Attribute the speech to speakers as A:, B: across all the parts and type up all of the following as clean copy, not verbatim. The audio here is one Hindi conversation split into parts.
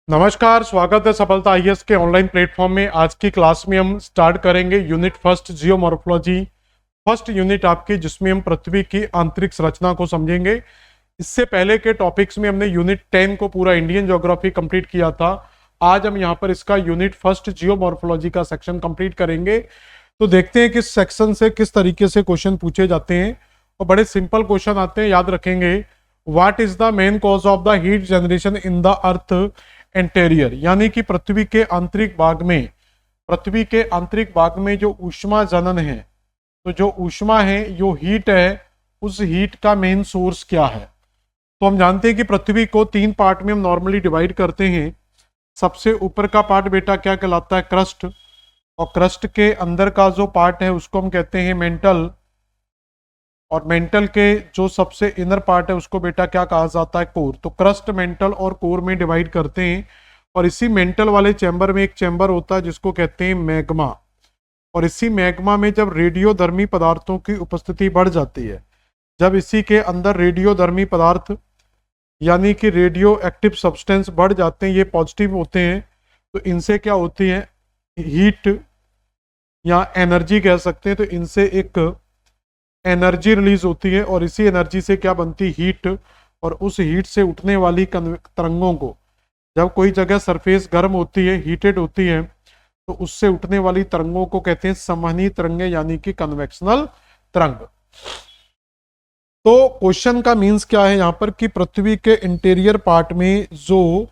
A: नमस्कार, स्वागत है सफलता आईएएस के ऑनलाइन प्लेटफॉर्म में। आज की क्लास में हम स्टार्ट करेंगे unit first geomorphology. First unit आपकी, जिसमें हम पृथ्वी की आंतरिक संरचना को समझेंगे। इससे पहले के टॉपिक्स में हमने यूनिट 10 को पूरा इंडियन ज्योग्राफी कंप्लीट किया था। आज हम यहाँ पर इसका यूनिट फर्स्ट जियोमॉर्फोलॉजी का सेक्शन कंप्लीट करेंगे। तो देखते हैं कि इस सेक्शन से किस तरीके से क्वेश्चन पूछे जाते हैं। और बड़े सिंपल क्वेश्चन आते हैं, याद रखेंगे। What is the main cause of the heat generation in the earth interior, यानी कि पृथ्वी के आंतरिक भाग में जो ऊष्मा जनन है, तो जो ऊष्मा है, जो हीट है, उस हीट का मेन सोर्स क्या है। तो हम जानते हैं कि पृथ्वी को 3 पार्ट में हम नॉर्मली डिवाइड करते हैं। सबसे ऊपर का पार्ट बेटा क्या कहलाता है? क्रस्ट। और क्रस्ट के अंदर का जो पार्ट है उसको हम कहते हैं मेंटल। और मेंटल के जो सबसे इनर पार्ट है उसको बेटा क्या कहा जाता है? कोर। तो क्रस्ट, मेंटल और कोर में डिवाइड करते हैं। और इसी मेंटल वाले चैम्बर में एक चैम्बर होता है जिसको कहते हैं मैग्मा। और इसी मैग्मा में जब रेडियोधर्मी पदार्थों की उपस्थिति बढ़ जाती है, जब इसी के अंदर रेडियोधर्मी पदार्थ यानी कि रेडियो एक्टिव सब्सटेंस बढ़ जाते हैं, ये पॉजिटिव होते हैं, तो इनसे क्या होती है? हीट या एनर्जी कह सकते हैं। तो इनसे एक एनर्जी रिलीज होती है और इसी एनर्जी से क्या बनती? हीट। और उस हीट से उठने वाली तरंगों को, जब कोई जगह सरफेस गर्म होती है, हीटेड होती है, तो उससे उठने वाली तरंगों को कहते हैं संवहनी तरंगें, यानी कि कन्वेक्शनल तरंग। तो क्वेश्चन का मीन्स क्या है यहां पर कि पृथ्वी के इंटीरियर पार्ट में जो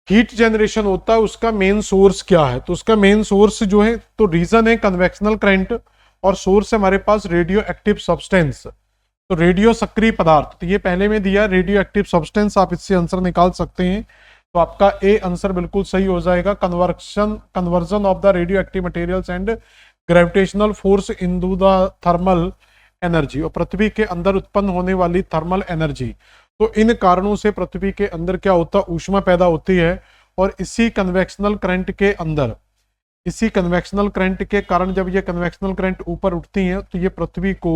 A: हीट जनरेशन होता है उसका मेन सोर्स क्या है। तो उसका मेन सोर्स जो है, तो रीजन है कन्वेक्शनल करंट और सोर्स है हमारे पास रेडियो एक्टिव सब्सटेंस, तो रेडियो सक्रिय पदार्थ। तो ये पहले में दिया रेडियो एक्टिव सब्सटेंस, आप इससे आंसर निकाल सकते हैं। तो आपका ए आंसर बिल्कुल सही हो जाएगा। Conversion of the radio active materials and gravitational force into the thermal energy, और पृथ्वी के अंदर उत्पन्न होने वाली थर्मल एनर्जी। तो इन कारणों से पृथ्वी के अंदर क्या होता है? ऊष्मा पैदा होती है। और इसी कन्वेक्शनल करंट के अंदर, इसी कन्वेक्शनल करंट के कारण जब ये कन्वेक्शनल करंट ऊपर उठती हैं तो ये पृथ्वी को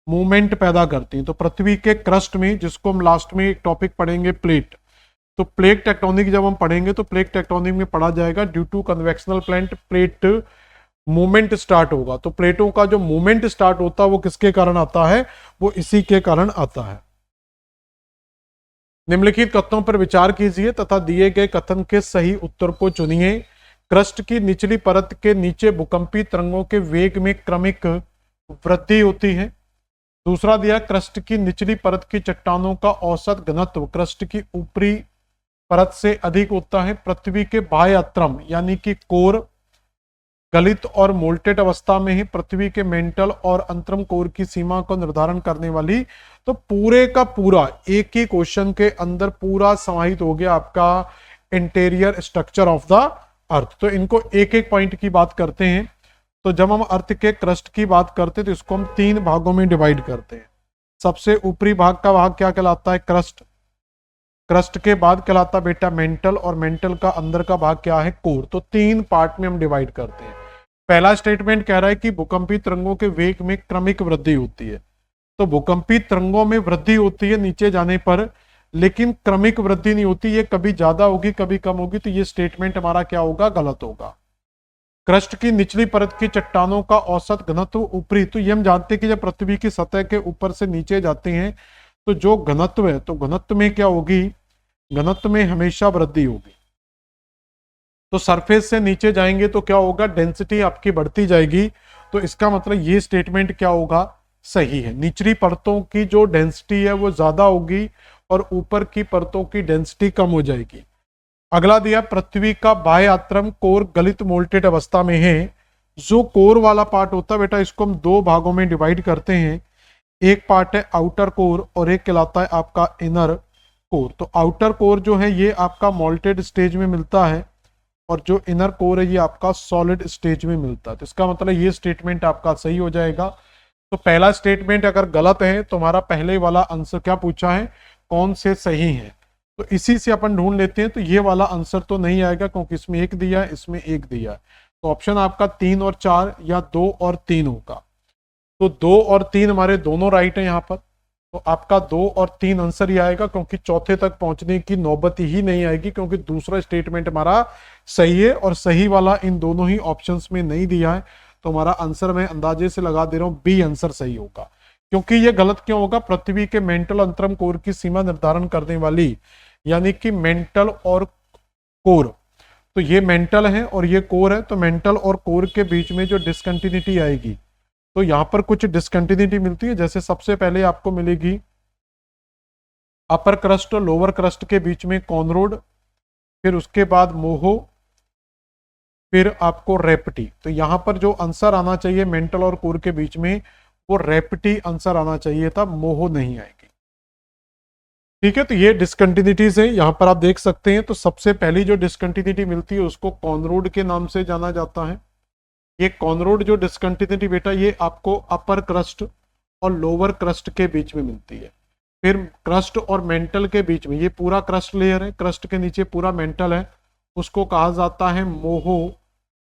A: मूवमेंट पैदा करती हैं। तो पृथ्वी के क्रस्ट में, जिसको हम लास्ट में एक टॉपिक पढ़ेंगे प्लेट, तो प्लेट टेक्टोनिक जब हम पढ़ेंगे तो प्लेट टेक्टोनिक में पढ़ा जाएगा due to convectional plate plate movement start होगा। तो प्लेटों का जो मूवमेंट स्टार्ट होता है वो किसके कारण आता है? वो इसी के कारण आता है। निम्नलिखित कथनों पर विचार कीजिए तथा दिए गए कथन के सही उत्तर को चुनिए। क्रस्ट की निचली परत के नीचे भूकंपी तरंगों के वेग में क्रमिक वृद्धि होती है। दूसरा दिया, क्रस्ट की निचली परत की चट्टानों का औसत घनत्व क्रस्ट की ऊपरी परत से अधिक होता है। पृथ्वी के बाह्य अत्रम यानी कि कोर गलित और मोल्टेड अवस्था में ही पृथ्वी के मेंटल और अंतरम कोर की सीमा को निर्धारण करने वाली। तो पूरे का पूरा एक ही क्वेश्चन के अंदर पूरा समाहित हो गया आपका interior structure of the earth. तो इनको एक एक पॉइंट की बात करते हैं। तो जब हम अर्थ के क्रस्ट की बात करते हैं तो इसको हम 3 भागों में डिवाइड करते हैं। सबसे ऊपरी भाग का भाग क्या कहलाता है? क्रस्ट। क्रस्ट के बाद कहलाता बेटा मेंटल, और मेंटल का अंदर का भाग क्या है? कोर। तो 3 पार्ट में हम डिवाइड करते हैं। पहला स्टेटमेंट कह रहा है कि भूकंपी तरंगों के वेग में क्रमिक वृद्धि होती है। तो भूकंपी तरंगों में वृद्धि होती है नीचे जाने पर, लेकिन क्रमिक वृद्धि नहीं होती, ये कभी ज्यादा होगी कभी कम होगी। तो ये स्टेटमेंट हमारा क्या होगा? गलत होगा। क्रस्ट की निचली परत की चट्टानों का औसत घनत्व ऊपरी, तो ये हम जानते हैं कि जब पृथ्वी की सतह के ऊपर से नीचे जाते हैं तो जो घनत्व है, तो घनत्व में क्या होगी? घनत्व में हमेशा वृद्धि होगी। तो सरफेस से नीचे जाएंगे तो क्या होगा? डेंसिटी आपकी बढ़ती जाएगी। तो इसका मतलब ये स्टेटमेंट क्या होगा? सही है। निचली परतों की जो डेंसिटी है वो ज्यादा होगी और ऊपर की परतों की डेंसिटी कम हो जाएगी। अगला दिया, पृथ्वी का बाह्य आत्रम कोर गलित मोल्टेड अवस्था में है। जो कोर वाला पार्ट होता है बेटा, इसको हम 2 भागों में डिवाइड करते हैं। एक पार्ट है आउटर कोर और एक कहलाता है आपका इनर कोर। तो आउटर कोर जो है ये आपका मोल्टेड स्टेज में मिलता है और जो इनर कोर है ये आपका सॉलिड स्टेज में मिलता है। तो इसका मतलब ये स्टेटमेंट आपका सही हो जाएगा। तो पहला स्टेटमेंट अगर गलत है तो हमारा पहले वाला आंसर क्या पूछा है? कौन से सही है? तो इसी से अपन ढूंढ लेते हैं। तो ये वाला आंसर तो नहीं आएगा क्योंकि इसमें 1 दिया है, इसमें 1 दिया है। तो ऑप्शन आपका 3 और 4 या 2 और 3 होगा। तो 2 और 3 हमारे दोनों राइट है यहाँ पर। तो आपका 2 और 3 आंसर ही आएगा, क्योंकि चौथे तक पहुंचने की नौबत ही नहीं आएगी, क्योंकि दूसरा स्टेटमेंट हमारा सही है और सही वाला इन दोनों ही ऑप्शंस में नहीं दिया है। तो हमारा आंसर मैं अंदाजे से लगा दे रहा हूं, बी आंसर सही होगा। क्योंकि ये गलत क्यों होगा? पृथ्वी के मेंटल अंतरम कोर की सीमा निर्धारण करने वाली, यानी कि मेंटल और कोर, तो ये मेंटल है और ये कोर है, तो मेंटल और कोर के बीच में जो डिसकंटिन्यूटी आएगी, तो यहां पर कुछ डिसकंटिन्यूटी मिलती है। जैसे सबसे पहले आपको मिलेगी अपर क्रस्ट और लोअर क्रस्ट के बीच में कॉनरोड, फिर उसके बाद मोहो, फिर आपको रेपटी। तो यहां पर जो आंसर आना चाहिए मेंटल और कोर के बीच में, वो रेपटी आंसर आना चाहिए था, मोहो नहीं आएगी। ठीक है, तो ये डिसकंटिन्यूटीज है, यहां पर आप देख सकते हैं। तो सबसे पहली जो डिसकंटिन्यूटी मिलती है उसको कॉनरोड के नाम से जाना जाता है। ये कॉनरोड जो डिसकंटिन्यूटी बेटा, ये आपको अपर क्रस्ट और लोअर क्रस्ट के बीच में मिलती है। फिर क्रस्ट और मेंटल के बीच में, ये पूरा क्रस्ट लेयर है, क्रस्ट के नीचे पूरा मेंटल है, उसको कहा जाता है मोहो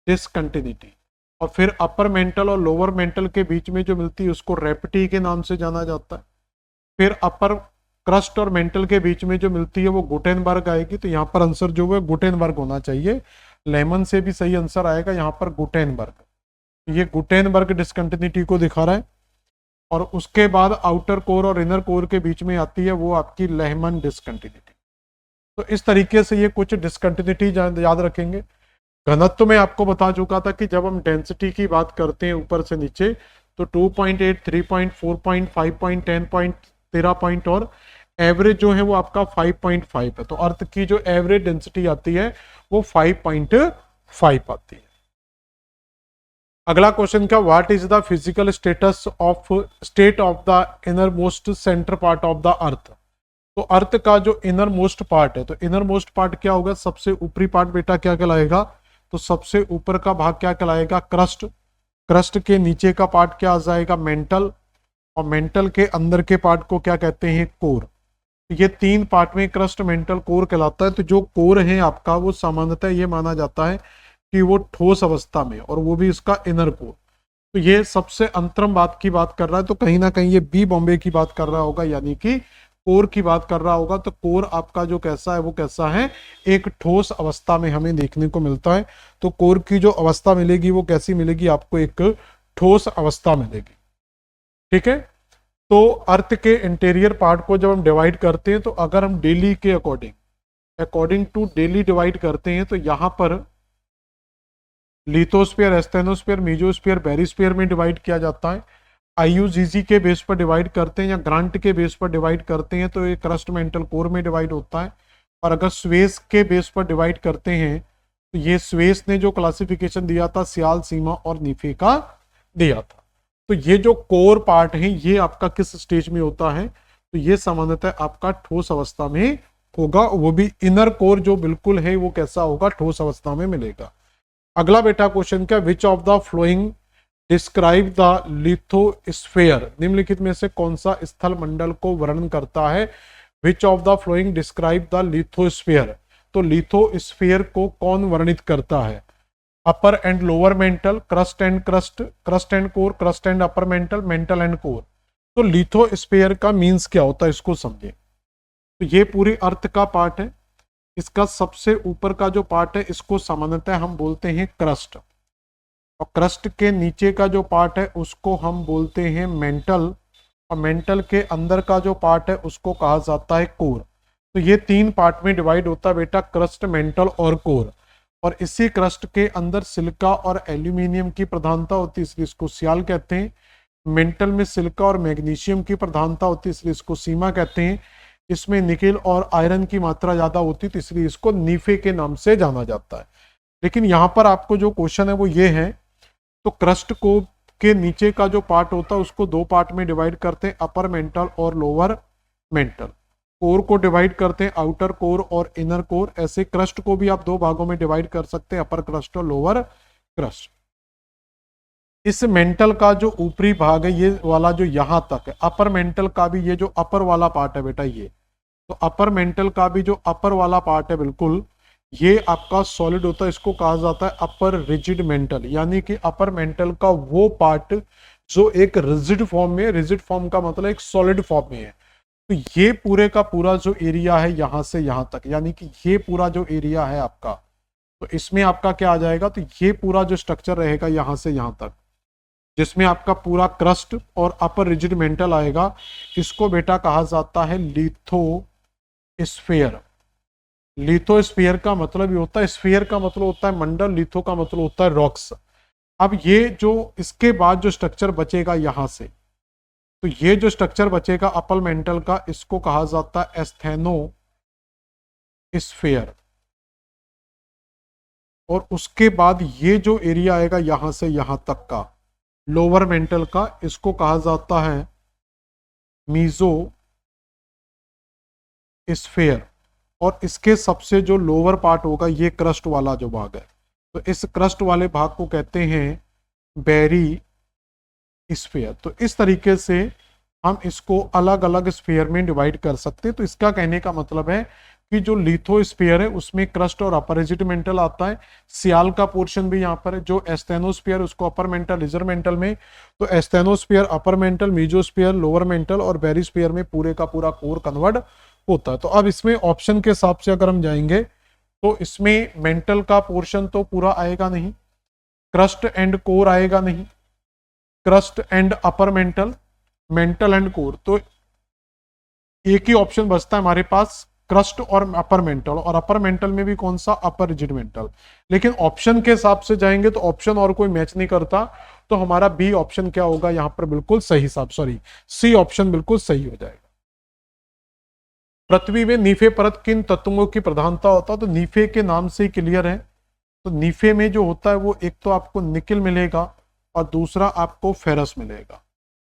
A: डिसकंटिन्यूटी। और फिर अपर मेंटल और लोअर मेंटल के बीच में जो मिलती है उसको रेपटी के नाम से जाना जाता है। फिर अपर क्रस्ट और मेंटल के बीच में जो मिलती है वो गुटेनबर्ग आएगी। तो यहाँ पर आंसर जो है गुटेनबर्ग होना चाहिए, लेमन से भी सही आंसर आएगा यहाँ पर गुटेनबर्ग। ये गुटेनबर्ग डिसकंटिन्यूटी को दिखा रहा है। और उसके बाद आउटर कोर और इनर कोर के बीच में आती है वो आपकी लेहमन डिसकंटिन्यूटी। तो इस तरीके से ये कुछ डिसकंटिन्यूटी याद रखेंगे। घनत्व में आपको बता चुका था कि जब हम डेंसिटी की बात करते हैं ऊपर से नीचे, तो 2.8, 3.4, 5, 10, 13 पॉइंट, और एवरेज जो है वो आपका 5.5 है। तो अर्थ की जो एवरेज डेंसिटी आती है वो 5.5 आती है। अगला क्वेश्चन क्या, what is the physical state of the inner most centre part of the earth. तो अर्थ का जो इनर मोस्ट पार्ट है, तो इनर मोस्ट पार्ट क्या होगा? सबसे ऊपरी पार्ट बेटा क्या कहलाएगा? तो सबसे ऊपर का भाग क्या कहलाएगा? क्रस्ट। क्रस्ट के नीचे का पार्ट क्या आ जाएगा? मेंटल। और मेंटल के अंदर के पार्ट को क्या कहते हैं? कोर। ये तीन पार्ट में क्रस्ट, मेंटल, कोर कहलाता है। तो जो कोर है आपका वो सामान्यतः ये माना जाता है कि वो ठोस अवस्था में, और वो भी इसका इनर कोर। तो ये सबसे अंतरम बात की बात कर रहा है, तो कहीं ना कहीं ये बी बॉम्बे की बात कर रहा होगा, यानी कि कोर की बात कर रहा होगा। तो कोर आपका जो कैसा है वो कैसा है? एक ठोस अवस्था में हमें देखने को मिलता है। तो कोर की जो अवस्था मिलेगी वो कैसी मिलेगी? आपको एक ठोस अवस्था मिलेगी। ठीक है, तो अर्थ के इंटीरियर पार्ट को जब हम डिवाइड करते हैं, तो अगर हम डेली के अकॉर्डिंग टू डेली डिवाइड करते हैं, तो यहां पर लिथोस्फीयर, एस्थेनोस्फीयर, मीजोस्फीयर, बेरिस्फीयर में डिवाइड किया जाता है। आईयूजीसी के बेस पर डिवाइड करते हैं या ग्रांट के बेस पर डिवाइड करते हैं तो ये क्रस्ट, मेंटल, कोर में डिवाइड होता है। और अगर स्वेस के बेस पर डिवाइड करते हैं तो ये स्वेस ने जो क्लासिफिकेशन दिया था सियाल, सीमा और नीफे का दिया था। तो ये जो कोर पार्ट है ये आपका किस स्टेज में होता है? तो ये सामान्यतः आपका ठोस अवस्था में होगा, वो भी इनर कोर जो बिल्कुल है वो कैसा होगा? ठोस अवस्था में मिलेगा। अगला बेटा क्वेश्चन क्या, which of the following describe the lithosphere, निम्नलिखित में से कौन सा स्थल मंडल को वर्णन करता है? Which of the following describe the lithosphere, तो लिथोस्फेयर को कौन वर्णित करता है? Upper and lower mantle, crust and core, crust and upper mantle, mantle and core. तो लिथोस्फेयर का मीन्स क्या होता है इसको समझे। तो ये पूरी अर्थ का पार्ट है, इसका सबसे ऊपर का जो पार्ट है इसको सामान्यतः हम बोलते हैं क्रस्ट, और क्रस्ट के नीचे का जो पार्ट है उसको हम बोलते हैं मेंटल, और मेंटल के अंदर का जो पार्ट है उसको कहा जाता है कोर। तो ये तीन पार्ट में डिवाइड होता है बेटा, क्रस्ट, मेंटल और कोर। और इसी क्रस्ट के अंदर सिलिका और एल्यूमिनियम की प्रधानता होती है, इसलिए इसको सियाल कहते हैं। मेंटल में सिलिका और मैग्नीशियम की प्रधानता होती है, इसलिए इसको सीमा कहते हैं। इसमें निकेल और आयरन की मात्रा ज्यादा होती है, तो इसलिए इसको नीफे के नाम से जाना जाता है। लेकिन यहाँ पर आपको जो क्वेश्चन है वो ये है, तो क्रस्ट को के नीचे का जो पार्ट होता है उसको दो पार्ट में डिवाइड करते हैं, अपर मेंटल और लोअर मेंटल। कोर को डिवाइड करते हैं आउटर कोर और इनर कोर। ऐसे क्रस्ट को भी आप दो भागों में डिवाइड कर सकते हैं, अपर क्रस्ट और लोअर क्रस्ट। इस मेंटल का जो ऊपरी भाग है ये वाला जो यहां तक है, अपर मेंटल का भी ये जो अपर वाला पार्ट है बेटा ये, तो अपर मेंटल का भी जो अपर वाला पार्ट है बिल्कुल ये आपका सॉलिड होता है, इसको कहा जाता है अपर रिजिड मेंटल। यानी कि अपर मेंटल का वो पार्ट जो एक रिजिड फॉर्म में, रिजिड फॉर्म का मतलब एक सॉलिड फॉर्म में है। तो ये पूरे का पूरा जो एरिया है यहां से यहां तक, यानी कि ये पूरा जो एरिया है आपका, तो इसमें आपका क्या आ जाएगा, तो ये पूरा जो स्ट्रक्चर रहेगा यहां से यहां तक, जिसमें आपका पूरा क्रस्ट और अपर रिजिड मेंटल आएगा, इसको बेटा कहा जाता है लिथोस्फेयर। लिथोस्फेयर का मतलब ये होता है, स्फीयर का मतलब होता है मंडल, लिथो का मतलब होता है रॉक्स। अब ये जो इसके बाद जो स्ट्रक्चर बचेगा यहां से, तो ये जो स्ट्रक्चर बचेगा अपर मेंटल का, इसको कहा जाता है एस्थेनोस्फेयर। और उसके बाद ये जो एरिया आएगा यहां से यहां तक का लोअर मेंटल का, इसको कहा जाता है मीजोस्फेयर। और इसके सबसे जो लोअर पार्ट होगा ये क्रस्ट वाला जो भाग है, तो इस क्रस्ट वाले भाग को कहते हैं बेरी स्फीयर। तो इस तरीके से हम इसको अलग अलग स्फीयर में डिवाइड कर सकते हैं। तो इसका कहने का मतलब है कि जो लिथोस्फीयर है उसमें क्रस्ट और अपर रिजिड मेंटल आता है। सियाल का पोर्शन भी यहाँ पर है। जो एस्थेनोस्फीयर उसको अपर मेंटल, रिजर मेंटल में, तो asthenosphere upper mantle, mesosphere lower mantle और बेरीस्फीयर में पूरे का पूरा कोर कन्वर्ट होता है। तो अब इसमें ऑप्शन के हिसाब से अगर हम जाएंगे तो इसमें मेंटल का पोर्शन तो पूरा आएगा नहीं, क्रस्ट एंड कोर आएगा नहीं, crust and upper mantle, mantle and core. तो एक ही ऑप्शन बचता है हमारे पास, क्रस्ट और अपर मेंटल। और अपर मेंटल में भी कौन सा, अपर रिजिड मेंटल। लेकिन ऑप्शन के हिसाब से जाएंगे तो ऑप्शन और कोई मैच नहीं करता, तो हमारा बी ऑप्शन क्या होगा यहां पर, बिल्कुल सही हिसाब, सॉरी सी ऑप्शन बिल्कुल सही हो जाएगा। पृथ्वी में नीफे परत किन तत्वों की प्रधानता होता है, तो नीफे के नाम से ही क्लियर है। तो नीफे में जो होता है वो एक तो आपको निकिल मिलेगा और दूसरा आपको फेरस मिलेगा।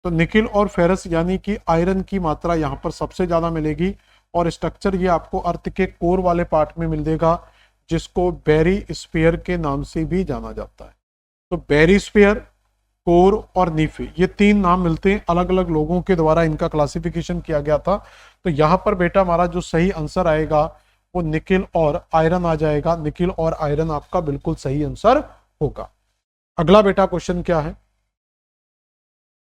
A: तो निकिल और फेरस यानी कि आयरन की मात्रा यहाँ पर सबसे ज्यादा मिलेगी। और स्ट्रक्चर ये आपको अर्थ के कोर वाले पार्ट में मिलेगा, जिसको बेरी स्फीयर के नाम से भी जाना जाता है। तो बेरी स्फीयर, कोर और नीफे, ये तीन नाम मिलते हैं, अलग अलग लोगों के द्वारा इनका क्लासिफिकेशन किया गया था। तो यहाँ पर बेटा हमारा जो सही आंसर आएगा वो निकिल और आयरन आ जाएगा। निकिल और आयरन आपका बिल्कुल सही आंसर होगा। अगला बेटा क्वेश्चन क्या है,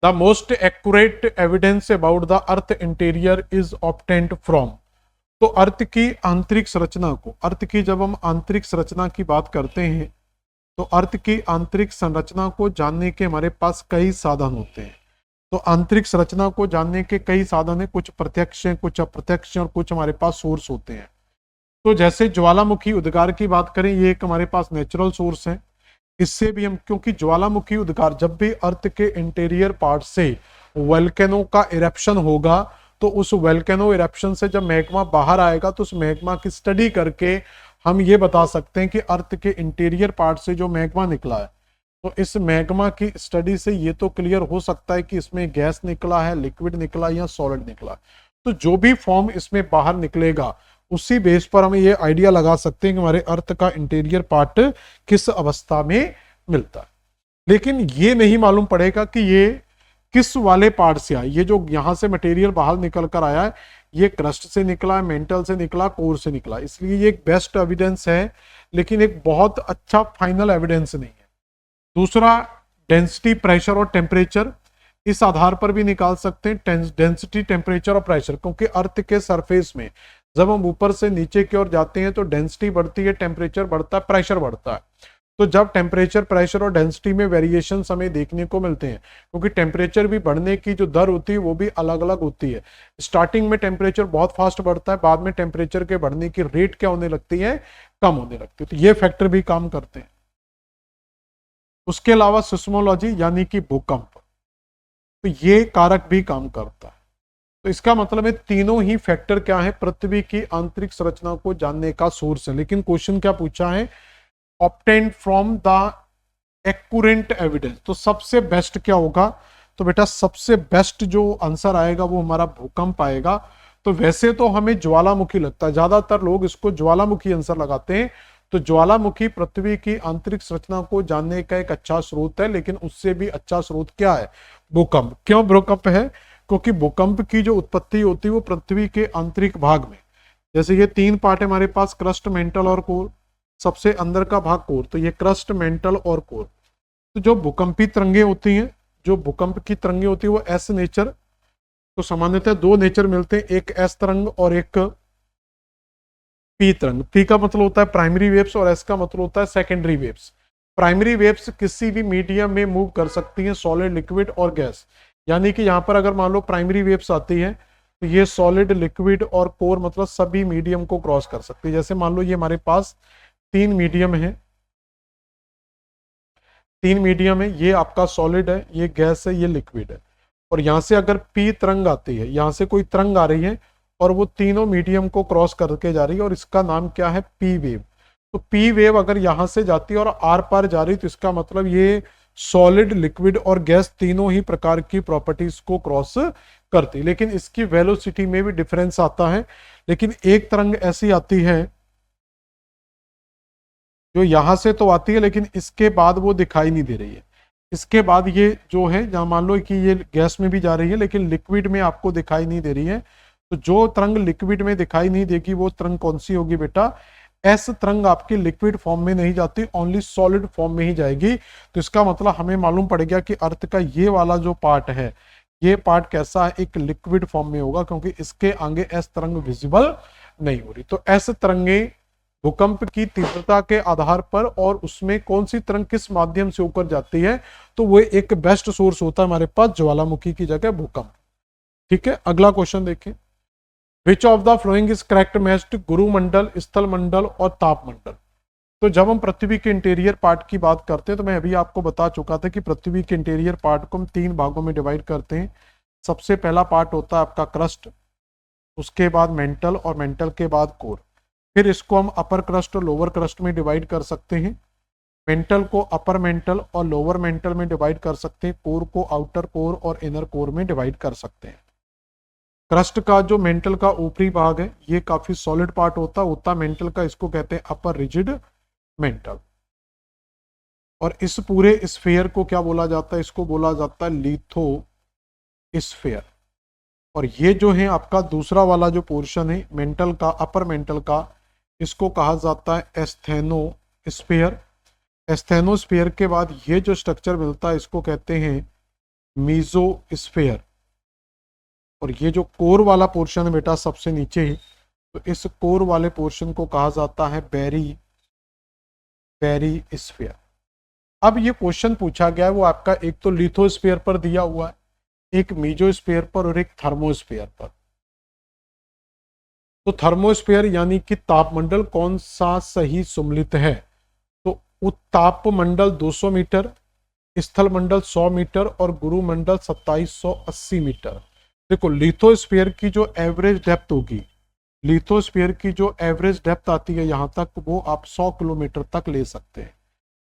A: the most accurate evidence about the earth interior is obtained from. तो अर्थ की आंतरिक संरचना को, अर्थ की जब हम आंतरिक संरचना की बात करते हैं तो अर्थ की आंतरिक संरचना को जानने के हमारे पास कई साधन होते हैं। तो आंतरिक संरचना को जानने के कई साधन हैं, कुछ प्रत्यक्ष हैं, कुछ अप्रत्यक्ष हैं और कुछ हमारे पास सोर्स होते हैं। तो जैसे ज्वालामुखी उद्गार की बात करें, ये एक हमारे पास नेचुरल सोर्स है। इससे भी हम, क्योंकि ज्वालामुखी उद्गार जब भी अर्थ के इंटीरियर पार्ट से वोल्केनो का इरेप्शन होगा, तो उस वोल्केनो इरेप्शन से जब मैग्मा बाहर आएगा तो उस मैग्मा की स्टडी करके हम ये बता सकते हैं कि अर्थ के इंटीरियर पार्ट से जो मैग्मा निकला है, तो इस मैग्मा की स्टडी से ये तो क्लियर हो सकता है कि इसमें गैस निकला है, लिक्विड निकला या सॉलिड निकला। तो जो भी फॉर्म इसमें बाहर निकलेगा उसी बेस पर हम ये आइडिया लगा सकते हैं कि हमारे अर्थ का इंटीरियर पार्ट किस अवस्था में मिलता है। लेकिन ये नहीं मालूम पड़ेगा कि ये किस वाले पार्ट से आया। ये जो यहां से मटेरियल बाहर निकल कर आया है, ये क्रस्ट से निकला है, मेंटल से निकला, कोर से निकला। इसलिए ये एक बेस्ट एविडेंस है, लेकिन एक बहुत अच्छा फाइनल एविडेंस नहीं है। दूसरा, डेंसिटी, प्रेशर और टेम्परेचर, इस आधार पर भी निकाल सकते हैं डेंसिटी, टेम्परेचर और प्रेशर। क्योंकि अर्थ के सरफेस में जब हम ऊपर से नीचे की ओर जाते हैं तो डेंसिटी बढ़ती है, टेम्परेचर बढ़ता है, प्रेशर बढ़ता है। तो जब टेम्परेचर, प्रेशर और डेंसिटी में वेरिएशन हमें देखने को मिलते हैं, क्योंकि टेम्परेचर भी बढ़ने की जो दर होती है वो भी अलग अलग होती है। स्टार्टिंग में टेम्परेचर बहुत फास्ट बढ़ता है, बाद में टेम्परेचर के बढ़ने की रेट क्या होने लगती है, कम होने लगती है। तो ये फैक्टर भी काम करते हैं। उसके अलावा सिस्मोलॉजी यानी कि भूकंप, तो ये कारक भी काम करता है। तो इसका मतलब है तीनों ही फैक्टर क्या है, पृथ्वी की आंतरिक संरचना को जानने का सोर्स है। लेकिन क्वेश्चन क्या पूछा है, ऑब्टेन्ड फ्रॉम द एक्यूरेंट एविडेंस। तो सबसे बेस्ट क्या होगा, तो बेटा सबसे बेस्ट जो आंसर आएगा वो हमारा भूकंप आएगा। तो वैसे तो हमें ज्वालामुखी लगता है, ज्यादातर लोग इसको ज्वालामुखी आंसर लगाते हैं। तो ज्वालामुखी पृथ्वी की आंतरिक संरचना को जानने का एक अच्छा स्रोत है, लेकिन उससे भी अच्छा स्रोत क्या है, भूकंप। क्यों भूकंप है, क्योंकि भूकंप की जो उत्पत्ति होती है वो पृथ्वी के आंतरिक भाग में, जैसे ये तीन पार्ट है हमारे पास, क्रस्ट, मेंटल और कोर, सबसे अंदर का भाग कोर। तो ये क्रस्ट, मेंटल और कोर। तो जो भूकंपी तरंगे होती हैं, जो भूकंप की तरंगे होती है वो एस नेचर, तो सामान्यतः दो नेचर मिलते हैं, एक एस तरंग और एक पी तरंग। पी का मतलब होता है प्राइमरी वेव्स और एस का मतलब होता है सेकेंडरी वेव्स। प्राइमरी वेव्स किसी भी मीडियम में मूव कर सकती हैं, सॉलिड, लिक्विड और गैस। यानी कि यहां पर अगर मान लो प्राइमरी वेव्स आती है तो ये सॉलिड, लिक्विड और कोर मतलब सभी मीडियम को क्रॉस कर सकती है। जैसे मान लो ये हमारे पास तीन मीडियम है, तीन मीडियम है, ये आपका सॉलिड है, ये गैस है, ये लिक्विड है। और यहां से अगर पी तरंग आती है, यहां से कोई तरंग आ रही है और वो तीनों मीडियम को क्रॉस करके जा रही है और इसका नाम क्या है, पी वेव। तो पी वेव अगर यहां से जाती है और आर पार जा रही है तो इसका मतलब ये सॉलिड, लिक्विड और गैस तीनों ही प्रकार की प्रॉपर्टीज को क्रॉस करती। लेकिन इसकी वेलोसिटी में भी डिफरेंस आता है। लेकिन एक तरंग ऐसी आती है जो यहां से तो आती है लेकिन इसके बाद वो दिखाई नहीं दे रही है। इसके बाद ये जो है, जहां मान लो कि ये गैस में भी जा रही है लेकिन लिक्विड में आपको दिखाई नहीं दे रही है, तो जो तरंग लिक्विड में दिखाई नहीं देगी वो तरंग कौन सी होगी बेटा, एस तरंग आपकी लिक्विड फॉर्म में नहीं जाती, ओनली सॉलिड फॉर्म में ही जाएगी। तो इसका मतलब हमें मालूम पड़ गया कि अर्थ का ये वाला जो पार्ट है, ये पार्ट कैसा है, एक लिक्विड फॉर्म में होगा, क्योंकि इसके आगे एस तरंग विजिबल नहीं हो रही। तो एस तरंगे भूकंप की तीव्रता के आधार पर और उसमें कौन सी तरंग किस माध्यम से ऊपर जाती है, तो वो एक बेस्ट सोर्स होता है हमारे पास ज्वालामुखी की जगह भूकंप। ठीक है, अगला क्वेश्चन देखें। Which of the following is correct matched गुरुमंडल, स्थल मंडल और तापमंडल। तो जब हम पृथ्वी के इंटीरियर पार्ट की बात करते हैं तो मैं अभी आपको बता चुका था कि पृथ्वी के इंटीरियर पार्ट को हम तीन भागों में डिवाइड करते हैं। सबसे पहला पार्ट होता है आपका क्रस्ट, उसके बाद मेंटल और मेंटल के बाद कोर। फिर इसको हम अपर क्रस्ट और लोअर क्रस्ट में डिवाइड कर सकते हैं। मेंटल को अपर मेंटल और लोअर मेंटल में डिवाइड कर सकते हैं। कोर को आउटर कोर और इनर कोर में डिवाइड कर सकते हैं। क्रस्ट का जो मेंटल का ऊपरी भाग है ये काफी सॉलिड पार्ट होता मेंटल का, इसको कहते हैं अपर रिजिड मेंटल। और इस पूरे स्फीयर को क्या बोला जाता है, इसको बोला जाता है लिथो स्फीयर। और ये जो है आपका दूसरा वाला जो पोर्शन है मेंटल का, अपर मेंटल का, इसको कहा जाता है एस्थेनोस्फीयर। एस्थेनोस्फीयर के बाद ये जो स्ट्रक्चर मिलता है इसको कहते हैं मीजोस्फीयर। और ये जो कोर वाला पोर्शन है बेटा सबसे नीचे ही, तो इस कोर वाले पोर्शन को कहा जाता है बेरिस्फीयर। अब ये क्वेश्चन पूछा गया है वो आपका एक तो लिथोस्फीयर पर दिया हुआ है, एक मीजोस्फीयर पर और एक थर्मोस्फीयर पर। तो थर्मोस्फीयर यानी कि तापमंडल कौन सा सही सुमलित है, तो तापमंडल 200 मीटर, स्थल मंडल 100 मीटर और गुरुमंडल 2780 मीटर। देखो लिथोस्फीयर की जो एवरेज डेप्थ होगी, लिथोस्फीयर की जो एवरेज डेप्थ आती है यहां तक, वो आप 100 किलोमीटर तक ले सकते हैं।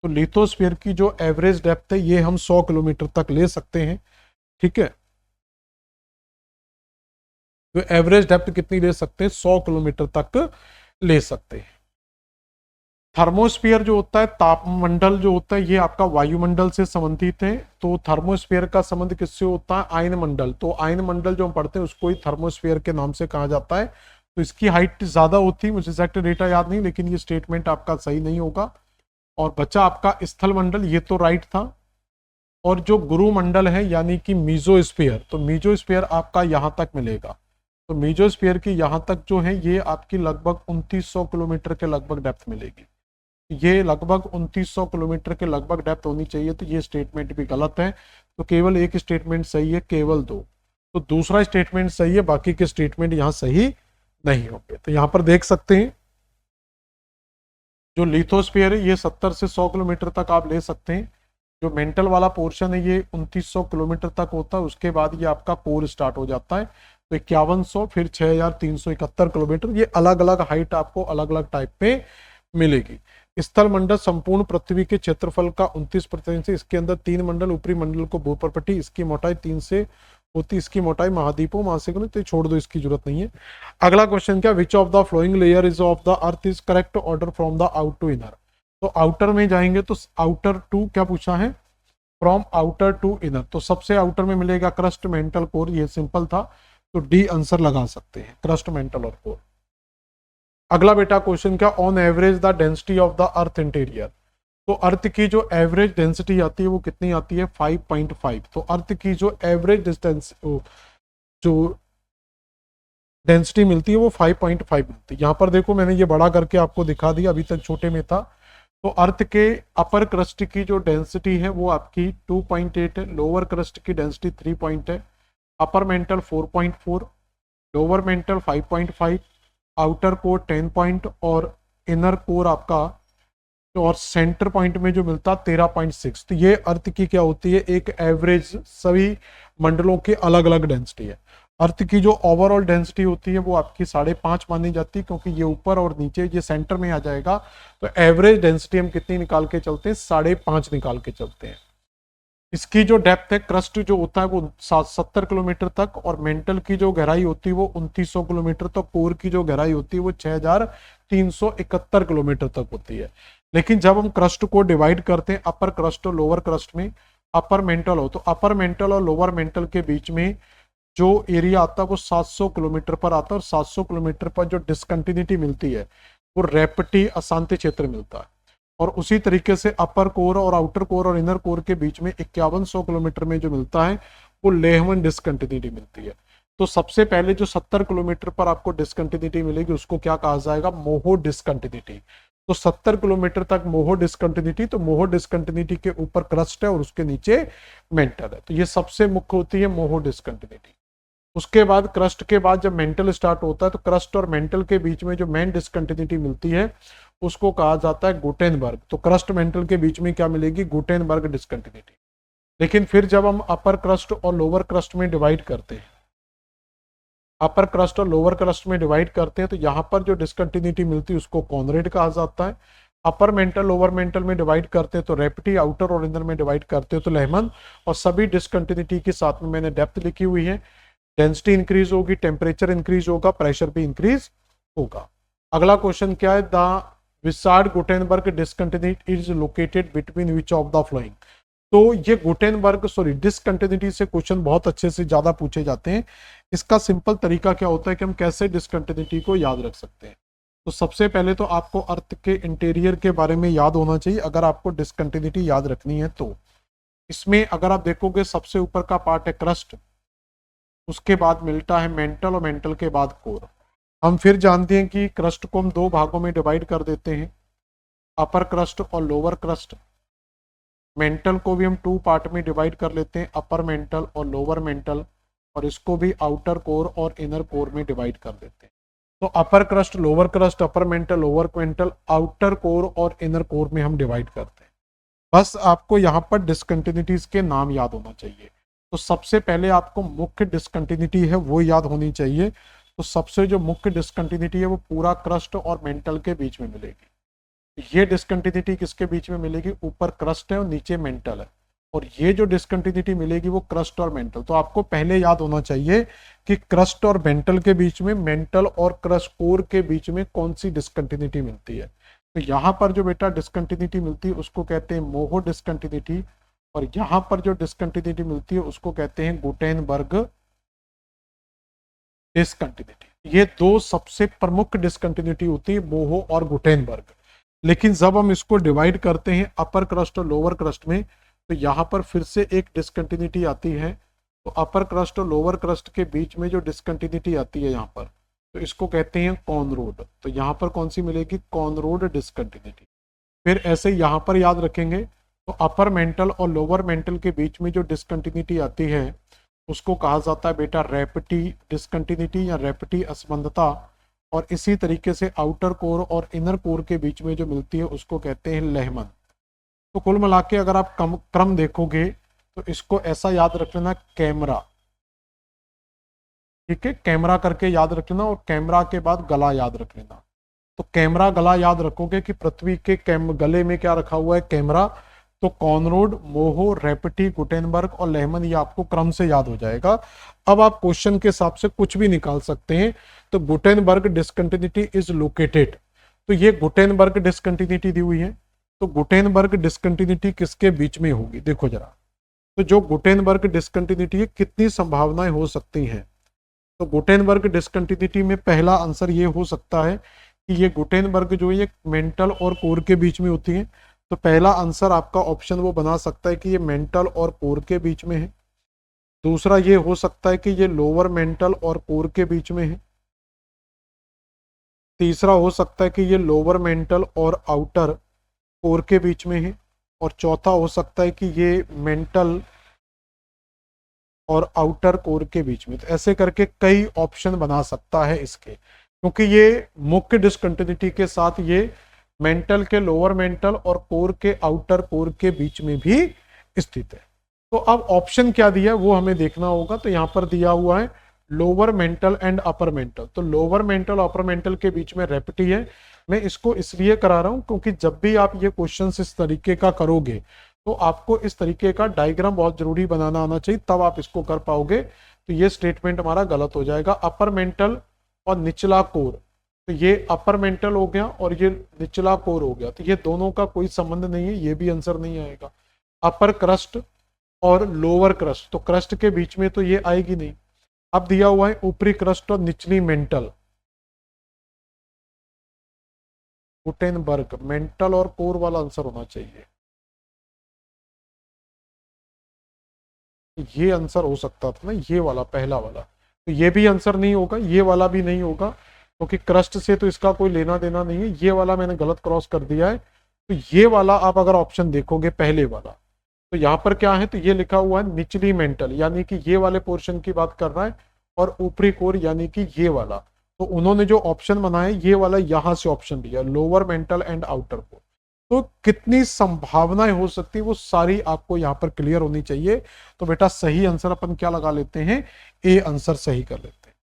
A: तो लिथोस्फीयर की जो एवरेज डेप्थ है ये हम 100 किलोमीटर तक ले सकते हैं। ठीक है, तो एवरेज डेप्थ कितनी ले सकते हैं, 100 किलोमीटर तक ले सकते हैं। थर्मोस्फीयर जो होता है, तापमंडल जो होता है, ये आपका वायुमंडल से संबंधित है। तो थर्मोस्फीयर का संबंध किससे होता है, आयन मंडल। तो आयन मंडल जो हम पढ़ते हैं उसको ही थर्मोस्फीयर के नाम से कहा जाता है। तो इसकी हाइट ज्यादा होती है, मुझे एग्जैक्ट डेटा याद नहीं, लेकिन ये स्टेटमेंट आपका सही नहीं होगा। और बचा आपका स्थल मंडल, ये तो राइट था। और जो गुरुमंडल है यानी कि मीजोस्फीयर, तो मीजोस्फीयर आपका यहां तक मिलेगा। तो मीजोस्फीयर की यहां तक जो है ये आपकी लगभग 2900 किलोमीटर के लगभग डेप्थ मिलेगी। ये लगभग 2900 किलोमीटर के लगभग डेप्थ होनी चाहिए, तो ये स्टेटमेंट भी गलत है। तो केवल एक स्टेटमेंट सही है, केवल दो। तो दूसरा स्टेटमेंट सही है, बाकी के स्टेटमेंट यहाँ सही नहीं होंगे। तो यहाँ पर देख सकते हैं जो लिथोस्फीयर है ये 70 से 100 किलोमीटर तक आप ले सकते हैं। जो मेंटल वाला पोर्शन है ये 2900 किलोमीटर तक होता है। उसके बाद ये आपका कोर स्टार्ट हो जाता है, तो 5100, फिर 6371 किलोमीटर। ये अलग अलग हाइट आपको अलग अलग टाइप पे मिलेगी। स्थल मंडल संपूर्ण पृथ्वी के क्षेत्रफल का 29% है। इसके अंदर 3 मंडल, ऊपरी मंडल को भूपर्पटी, इसकी मोटाई 3 से होती, इसकी मोटाई महाद्वीपों महासागरों, तो छोड़ दो, इसकी जरूरत नहीं है। अगला क्वेश्चन क्या, which of the following layer is of the earth is correct order from the out to inner. तो आउटर में जाएंगे तो आउटर टू क्या पूछा है, फ्रॉम आउटर टू इनर। तो सबसे आउटर में मिलेगा क्रस्ट, मेंटल, कोर। ये सिंपल था, तो डी आंसर लगा सकते हैं, क्रस्ट, मेंटल और कोर। अगला बेटा क्वेश्चन क्या, on average the density of the earth interior. तो अर्थ की जो एवरेज डेंसिटी आती है वो कितनी आती है 5.5। तो अर्थ की जो एवरेज डिस्टेंस जो डेंसिटी मिलती है वो 5.5 मिलती है। यहाँ पर देखो मैंने ये बड़ा करके आपको दिखा दिया, अभी तक छोटे में था। तो अर्थ के अपर क्रस्ट की जो डेंसिटी है वो आपकी 2.8 है, लोअर क्रस्ट की डेंसिटी 3 पॉइंट है, upper mantle 4.4, lower mental 5.5, outer core 10 point और इनर कोर आपका और सेंटर पॉइंट में जो मिलता है 13.6। तो ये अर्थ की क्या होती है, एक एवरेज सभी मंडलों की अलग अलग डेंसिटी है। अर्थ की जो ओवरऑल डेंसिटी होती है वो आपकी 5.5 मानी जाती है, क्योंकि ये ऊपर और नीचे ये सेंटर में आ जाएगा। तो एवरेज डेंसिटी हम कितनी निकाल के चलते हैं, 5.5 निकाल के चलते हैं। इसकी जो डेप्थ है क्रस्ट जो होता है वो 70 किलोमीटर तक, और मेंटल की जो गहराई होती है वो 2900 किलोमीटर तक, कोर की जो गहराई होती है वो 6371 किलोमीटर तक होती है। लेकिन जब हम क्रस्ट को डिवाइड करते हैं अपर क्रस्ट और लोअर क्रस्ट में, अपर मेंटल हो तो अपर मेंटल और लोअर मेंटल के बीच में जो एरिया आता है वो 700 किलोमीटर पर आता है, और 700 किलोमीटर पर जो डिसकंटिन्यूटी मिलती है वो रेपटी अशांति क्षेत्र मिलता है। और उसी तरीके से अपर कोर और आउटर कोर और इनर कोर के बीच में 5100 किलोमीटर में जो मिलता है वो लेहमन डिसकंटिन्यूटी मिलती है। तो सबसे पहले जो 70 किलोमीटर पर आपको डिसकंटिन्यूटी मिलेगी उसको क्या कहा जाएगा, मोहो डिसकंटिन्यूटी। तो 70 किलोमीटर तक मोहो डिसकंटिन्यूटी, तो मोहो डिसकंटिन्यूटी के ऊपर क्रस्ट है और उसके नीचे मेंटल है, तो ये सबसे मुख्य होती है मोहो डिसकंटिन्यूटी। उसके बाद क्रस्ट के बाद जब मेंटल स्टार्ट होता है तो क्रस्ट और मेंटल के बीच में जो मेन डिसकंटिन्यूटी मिलती है उसको कहा जाता है गुटेनबर्ग। तो क्रस्ट मेंटल के बीच में क्या मिलेगी, गुटेनबर्ग डिसकंटिन्यूटी। लेकिन फिर जब हम अपर क्रस्ट और लोअर क्रस्ट में डिवाइड करते हैं, अपर क्रस्ट और लोअर क्रस्ट में डिवाइड करते हैं तो यहाँ पर जो डिसकंटिन्यूटी मिलती है उसको कॉनरेड कहा जाता है। अपर मेंटल लोअर मेंटल में डिवाइड करते हैं तो रेपटी, आउटर और इनर में डिवाइड करते हो तो लेहमन। और सभी डिसकंटिन्यूटी के साथ में मैंने डेप्थ लिखी हुई है। डेंसिटी इंक्रीज होगी, टेम्परेचर इंक्रीज होगा, प्रेशर भी इंक्रीज होगा। अगला क्वेश्चन क्या है, the Wiechert Gutenberg discontinuity is located between which of the following. तो ये गुटेनबर्ग डिसकंटिन्यूटी से क्वेश्चन बहुत अच्छे से ज्यादा पूछे जाते हैं। इसका सिंपल तरीका क्या होता है कि हम कैसे डिसकंटिन्यूटी को याद रख सकते हैं। तो सबसे पहले तो आपको अर्थ के इंटीरियर के बारे में याद होना चाहिए अगर आपको डिसकंटिन्यूटी याद रखनी है। तो इसमें अगर आप देखोगे सबसे ऊपर का पार्ट है क्रस्ट, उसके बाद मिलता है मेंटल और मेंटल के बाद कोर। हम फिर जानते हैं कि क्रस्ट को हम दो भागों में डिवाइड कर देते हैं, अपर क्रस्ट और लोअर क्रस्ट। मेंटल को भी हम 2 पार्ट में डिवाइड कर लेते हैं, अपर मेंटल और लोअर मेंटल, और इसको भी आउटर कोर और इनर कोर में डिवाइड कर देते हैं। तो upper crust, lower crust, upper mantle, lower mantle, outer core और इनर कोर में हम डिवाइड करते हैं। बस आपको यहाँ पर डिसकंटिन्यूटीज के नाम याद होना चाहिए। तो सबसे पहले आपको मुख्य डिसकंटिन्यूटी है वो याद होनी चाहिए। तो सबसे जो मुख्य डिसकंटिन्यूटी है वो पूरा क्रस्ट और मेंटल के बीच में मिलेगी। ये डिसकंटिन्यूटी किसके बीच में मिलेगी, ऊपर क्रस्ट है और नीचे मेंटल है। और ये जो डिसकंटिन्यूटी मिलेगी वो क्रस्ट और मेंटल। तो आपको पहले याद होना चाहिए कि क्रस्ट और मेंटल के बीच में, मेंटल और क्रस्ट कोर के बीच में कौन सी डिसकंटिन्यूटी मिलती है। तो यहाँ पर जो बेटा डिसकंटिन्यूटी मिलती है उसको कहते हैं मोहो डिसकंटिन्यूटी, और यहाँ पर जो डिसकंटिन्यूटी मिलती है उसको कहते हैं गुटेनबर्ग डिसकंटिन्यूटी। ये दो सबसे प्रमुख डिसकंटिन्यूटी होती है, मोहो और गुटेनबर्ग। लेकिन जब हम इसको डिवाइड करते हैं अपर क्रस्ट और लोअर क्रस्ट में तो यहाँ पर फिर से एक डिसकंटिन्यूटी आती है। तो अपर क्रस्ट और लोअर क्रस्ट के बीच में जो डिसकंटिन्यूटी आती है यहाँ पर, तो इसको कहते हैं कॉनरोड। तो यहाँ पर कौन सी मिलेगी, कॉनरोड डिसकंटिन्यूटी। फिर ऐसे यहाँ पर याद रखेंगे तो अपर मेंटल और लोअर मेंटल के बीच में जो डिसकंटिन्यूटी आती है उसको कहा जाता है बेटा रेपटी डिसकंटिन्यूटी या रेपटी असंबंधता। और इसी तरीके से आउटर कोर और इनर कोर के बीच में जो मिलती है उसको कहते हैं लेहमन। तो कुल मिला के अगर आप क्रम देखोगे तो इसको ऐसा याद रख लेना, कैमरा, ठीक है, कैमरा करके याद रख लेना, और कैमरा के बाद गला याद रख लेना। तो कैमरा गला याद रखोगे कि पृथ्वी के गले में क्या रखा हुआ है, कैमरा। तो कॉनरोड, मोहो, रेपटी, गुटेनबर्ग और लेहमन, ये आपको क्रम से याद हो जाएगा। अब आप क्वेश्चन के हिसाब से कुछ भी निकाल सकते हैं। तो गुटेनबर्ग डिसकंटिन्यूटी इज लोकेटेड, तो ये गुटेनबर्ग डिसकंटिन्यूटी दी हुई है। तो गुटेनबर्ग डिसकंटिन्यूटी किसके बीच में होगी, देखो जरा। तो जो गुटेनबर्ग डिसकंटिन्यूटी है कितनी संभावनाएं हो सकती हैं। तो गुटेनबर्ग डिसकंटिन्यूटी में पहला आंसर ये हो सकता है कि ये गुटेनबर्ग जो है ये मेंटल और कोर के बीच में होती है। तो पहला आंसर आपका ऑप्शन वो बना सकता है कि ये मेंटल और कोर के बीच में है। दूसरा ये हो सकता है कि ये लोअर मेंटल और कोर के बीच में है। तीसरा हो सकता है कि ये लोअर मेंटल और आउटर कोर के बीच में है। और चौथा हो सकता है कि ये मेंटल और आउटर कोर के बीच में। तो ऐसे करके कई ऑप्शन बना सकता है इसके, क्योंकि ये मुख्य डिसकंटिन्यूटी के साथ ये मेंटल के लोअर मेंटल और कोर के आउटर कोर के बीच में भी स्थित है। तो अब ऑप्शन क्या दिया है वो हमें देखना होगा। तो यहाँ पर दिया हुआ है lower mental and upper mental. तो लोअर मेंटल अपर मेंटल के बीच में रेपिटी है। मैं इसको इसलिए करा रहा हूं क्योंकि जब भी आप ये क्वेश्चन इस तरीके का करोगे तो आपको इस तरीके का डायग्राम बहुत जरूरी बनाना आना चाहिए, तब आप इसको कर पाओगे। तो ये स्टेटमेंट हमारा गलत हो जाएगा। अपर मेंटल और निचला कोर, तो ये अपर मेंटल हो गया और ये निचला कोर हो गया, तो ये दोनों का कोई संबंध नहीं है, ये भी आंसर नहीं आएगा। अपर क्रस्ट और लोअर क्रस्ट, तो क्रस्ट के बीच में तो ये आएगी नहीं। अब दिया हुआ है ऊपरी क्रस्ट और निचली मेंटल, गुटेनबर्ग, मेंटल और कोर वाला आंसर होना चाहिए। ये आंसर हो सकता था ना, ये वाला पहला वाला, तो ये भी आंसर नहीं होगा, ये वाला भी नहीं होगा, क्योंकि क्रस्ट से तो इसका कोई लेना देना नहीं है। ये वाला मैंने गलत क्रॉस कर दिया है। तो ये वाला आप अगर ऑप्शन देखोगे पहले वाला, तो यहाँ पर क्या है, तो ये लिखा हुआ है निचली मेंटल, यानी कि ये वाले पोर्शन की बात कर रहा है, और ऊपरी कोर यानी कि ये वाला। तो उन्होंने जो ऑप्शन बनाया ये वाला, यहां से ऑप्शन दिया lower mental and outer core. तो कितनी संभावनाएं हो सकती है वो सारी आपको यहाँ पर क्लियर होनी चाहिए। तो बेटा सही आंसर अपन क्या लगा लेते हैं, ए आंसर सही कर लेते हैं।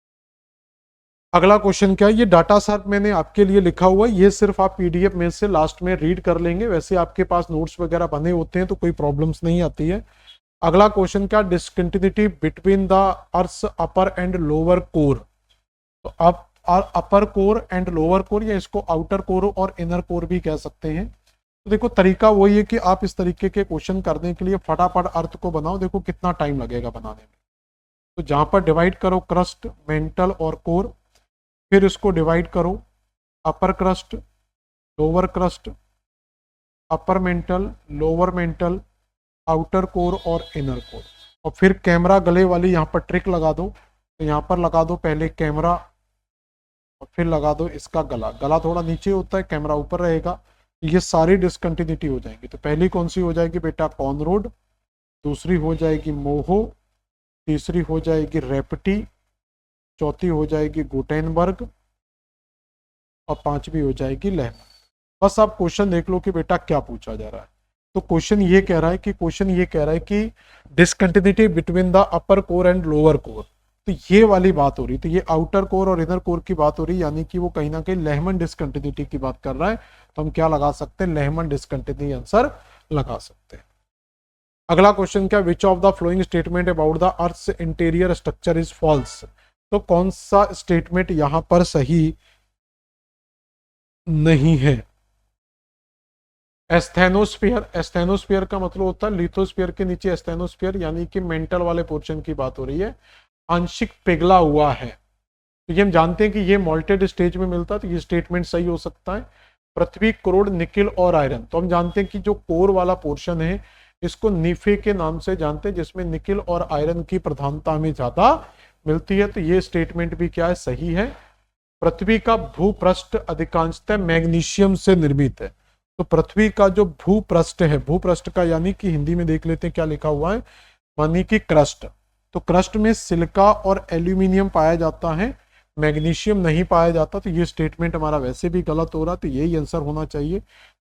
A: अगला क्वेश्चन क्या है, ये डाटा सेट मैंने आपके लिए लिखा हुआ है, ये सिर्फ आप पीडीएफ में से लास्ट में रीड कर लेंगे, वैसे आपके पास नोट्स वगैरह बने होते हैं तो कोई प्रॉब्लम्स नहीं आती है। अगला क्वेश्चन क्या, discontinuity between the earth upper and lower core. तो आप अपर कोर एंड लोअर कोर, या इसको आउटर कोर और इनर कोर भी कह सकते हैं। तो देखो तरीका वही है कि आप इस तरीके के क्वेश्चन करने के लिए फटाफट अर्थ को बनाओ, देखो कितना टाइम लगेगा बनाने में। तो जहां पर डिवाइड करो क्रस्ट, मेंटल और कोर, फिर इसको डिवाइड करो upper crust, lower crust, upper mantle, lower mantle, outer core और इनर कोर, और फिर कैमरा गले वाली यहाँ पर ट्रिक लगा दो। तो यहाँ पर लगा दो पहले कैमरा और फिर लगा दो इसका गला। गला थोड़ा नीचे होता है, कैमरा ऊपर रहेगा, ये सारी डिसकंटिन्यूटी हो जाएंगी। तो पहली कौन सी हो जाएगी बेटा, कॉनरोड, दूसरी हो जाएगी मोहो, तीसरी हो जाएगी रेपटी, चौथी हो जाएगी गुटेनबर्ग, और पांचवी हो जाएगी लेहमन। बस आप क्वेश्चन देख लो कि बेटा क्या पूछा जा रहा है। तो क्वेश्चन ये कह रहा है कि discontinuity between the upper core and lower core, तो ये वाली बात हो रही, तो ये आउटर कोर और इनर कोर की बात हो रही, यानी कि वो कहीं ना कहीं लेहमन डिसकंटिन्यूटी की बात कर रहा है। तो हम क्या लगा सकते हैं, लेहमन डिसकंटिन्यूटी आंसर लगा सकते हैं। अगला क्वेश्चन क्या, which of the following statement about the earth's interior structure is false. तो कौन सा स्टेटमेंट यहां पर सही नहीं है। एस्थेनोस्फीयर, एस्थेनोस्फीयर का मतलब होता है लिथोस्फीयर के नीचे एस्थेनोस्फीयर, यानी कि मेंटल वाले पोर्शन की बात हो रही है, आंशिक पिघला हुआ है। तो ये हम जानते हैं कि ये मोल्टेड स्टेज में मिलता है, तो ये स्टेटमेंट सही हो सकता है। पृथ्वी करोड़ निकिल और आयरन, तो हम जानते हैं कि जो कोर वाला पोर्शन है इसको नीफे के नाम से जानते हैं, जिसमें निकिल और आयरन की प्रधानता में ज्यादा मिलती है। तो ये स्टेटमेंट भी क्या है, सही है। पृथ्वी का भूपृष्ठ अधिकांशतः मैग्नीशियम से निर्मित है। तो पृथ्वी का जो भूपृष्ठ है, भूपृष्ठ का यानी कि हिंदी में देख लेते हैं क्या लिखा हुआ है, मानी कि क्रस्ट। तो क्रस्ट में सिलिका और एल्यूमिनियम पाया जाता है, मैग्नीशियम नहीं पाया जाता। तो ये स्टेटमेंट हमारा वैसे भी गलत हो रहा, तो यही आंसर होना चाहिए।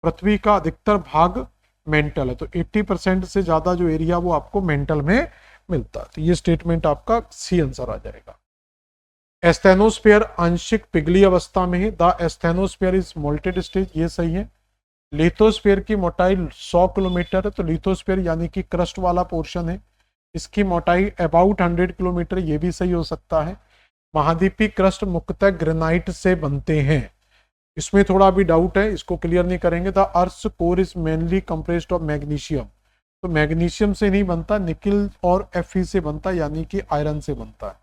A: पृथ्वी का अधिकतर भाग मेंटल है, तो 80% से ज्यादा जो एरिया वो आपको मेंटल में मिलता है। तो ये स्टेटमेंट आपका सी आंसर आ जाएगा। एस्थेनोस्फीयर आंशिक पिघली अवस्था में है, the asthenosphere is molted stage, ये सही है। लिथोस्फीयर की मोटाई 100 किलोमीटर है, तो लिथोस्फीयर यानी कि क्रस्ट वाला पोर्शन है, इसकी मोटाई अबाउट 100 किलोमीटर, ये भी सही हो सकता है। महाद्वीपीय क्रस्ट मुख्यतः ग्रेनाइट से बनते हैं, इसमें थोड़ा भी डाउट है, इसको क्लियर नहीं करेंगे। The earth core is mainly compressed of magnesium, तो मैग्नीशियम से नहीं बनता, निकिल और Fe से बनता है, यानी कि आयरन से बनता है।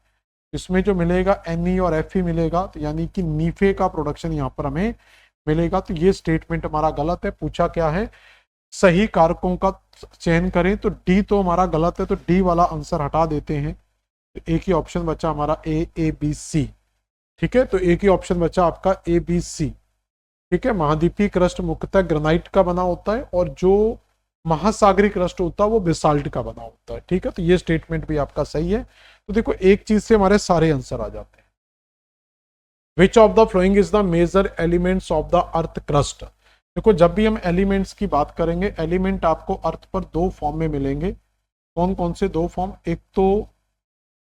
A: इसमें जो मिलेगा Ne और Fe मिलेगा, तो यानी कि नीफे का प्रोडक्शन यहाँ पर हमें मिलेगा। तो ये स्टेटमेंट हमारा गलत है। पूछा क्या है, सही कारकों का चयन करें, तो डी तो हमारा गलत है, तो डी वाला आंसर हटा देते हैं। तो एक ही ऑप्शन बचा हमारा ए बी सी। ठीक है, तो एक ही ऑप्शन बचा आपका ए बी सी। ठीक है, महाद्वीपीय क्रस्ट मुख्यतः ग्रेनाइट का बना होता है और जो महासागरीय क्रस्ट होता है वो बेसाल्ट का बना होता है। ठीक है, तो ये स्टेटमेंट भी आपका सही है। तो देखो एक चीज से हमारे सारे आंसर आ जाते हैं। Which of the following is the major elements of the earth crust. देखो जब भी हम एलिमेंट्स की बात करेंगे, एलिमेंट आपको अर्थ पर दो फॉर्म में मिलेंगे। कौन कौन से दो फॉर्म? एक तो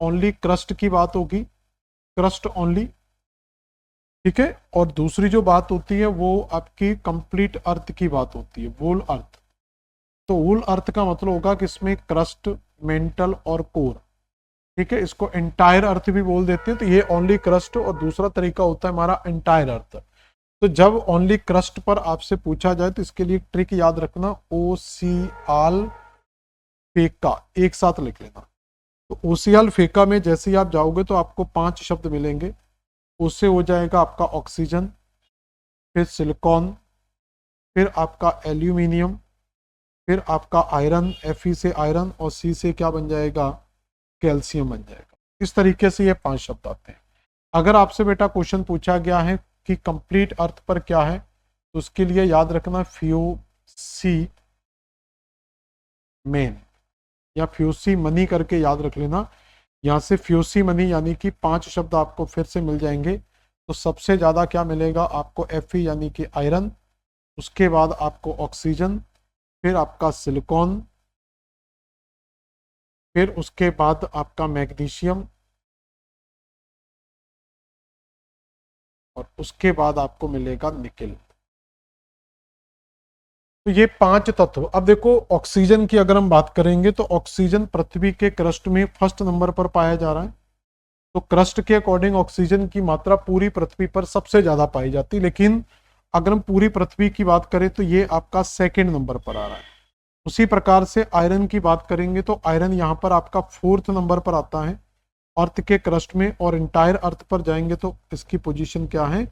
A: ओनली क्रस्ट की बात होगी, क्रस्ट ओनली। ठीक है, और दूसरी जो बात होती है वो आपकी कंप्लीट अर्थ की बात होती है, वूल अर्थ। तो वूल अर्थ का मतलब होगा कि इसमें क्रस्ट, मेंटल और कोर। ठीक है, इसको एंटायर अर्थ भी बोल देते हैं। तो ये ओनली क्रस्ट, और दूसरा तरीका होता है हमारा एंटायर अर्थ। तो जब ओनली क्रस्ट पर आपसे पूछा जाए तो इसके लिए ट्रिक याद रखना, ओसियाल फेका एक साथ लिख लेना। तो ओसियाल फेका में जैसे ही आप जाओगे तो आपको 5 शब्द मिलेंगे। उससे हो जाएगा आपका ऑक्सीजन, फिर सिलिकॉन, फिर आपका एल्यूमिनियम, फिर आपका आयरन, Fe से आयरन, और C से क्या बन जाएगा? कैल्शियम बन जाएगा। इस तरीके से ये 5 शब्द आते हैं। अगर आपसे बेटा क्वेश्चन पूछा गया है कि कंप्लीट अर्थ पर क्या है, तो उसके लिए याद रखना फ्यूसी मेन या फ्यूसी मनी करके याद रख लेना। यहाँ से फ्यूसी मनी यानी कि 5 शब्द आपको फिर से मिल जाएंगे। तो सबसे ज़्यादा क्या मिलेगा आपको? Fe यानी कि आयरन, उसके बाद आपको ऑक्सीजन, फिर आपका सिलिकॉन, फिर उसके बाद आपका मैग्नीशियम, और उसके बाद आपको मिलेगा निकेल। तो ये 5 तत्व। अब देखो ऑक्सीजन की अगर हम बात करेंगे तो ऑक्सीजन पृथ्वी के क्रस्ट में फर्स्ट नंबर पर पाया जा रहा है। तो क्रस्ट के अकॉर्डिंग ऑक्सीजन की मात्रा पूरी पृथ्वी पर सबसे ज्यादा पाई जाती है, लेकिन अगर हम पूरी पृथ्वी की बात करें तो ये आपका सेकंड नंबर पर आ रहा है। उसी प्रकार से आयरन की बात करेंगे तो आयरन यहाँ पर आपका 4th नंबर पर आता है अर्थ के क्रस्ट में, और इंटायर अर्थ पर जाएंगे तो इसकी पोजीशन क्या है?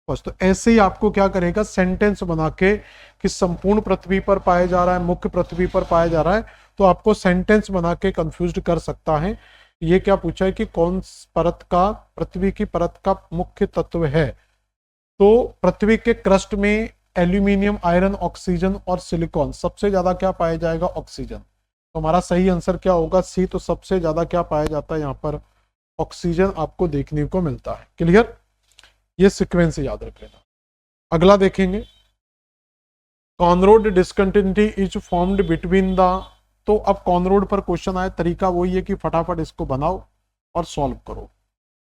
A: फर्स्ट। तो ऐसे ही आपको क्या करेगा? सेंटेंस बना के कि संपूर्ण पृथ्वी पर पाया जा रहा है, मुख्य पृथ्वी पर पाया जा रहा है, तो आपको सेंटेंस बना के कंफ्यूज कर सकता है। ये क्या पूछा है कि कौन परत का, पृथ्वी की परत का मुख्य तत्व है? तो पृथ्वी के क्रस्ट में एल्यूमिनियम, आयरन, ऑक्सीजन और सिलिकॉन, सबसे ज्यादा क्या पाया जाएगा? ऑक्सीजन। तो हमारा सही आंसर क्या होगा? सी। तो सबसे ज्यादा क्या पाया जाता है यहाँ पर? ऑक्सीजन आपको देखने को मिलता है। क्लियर? ये सीक्वेंस याद रख लेना। अगला देखेंगे, Conrad discontinuity is formed between the. तो अब कॉनरोड पर क्वेश्चन आए, तरीका वही है कि फटाफट इसको बनाओ और सॉल्व करो।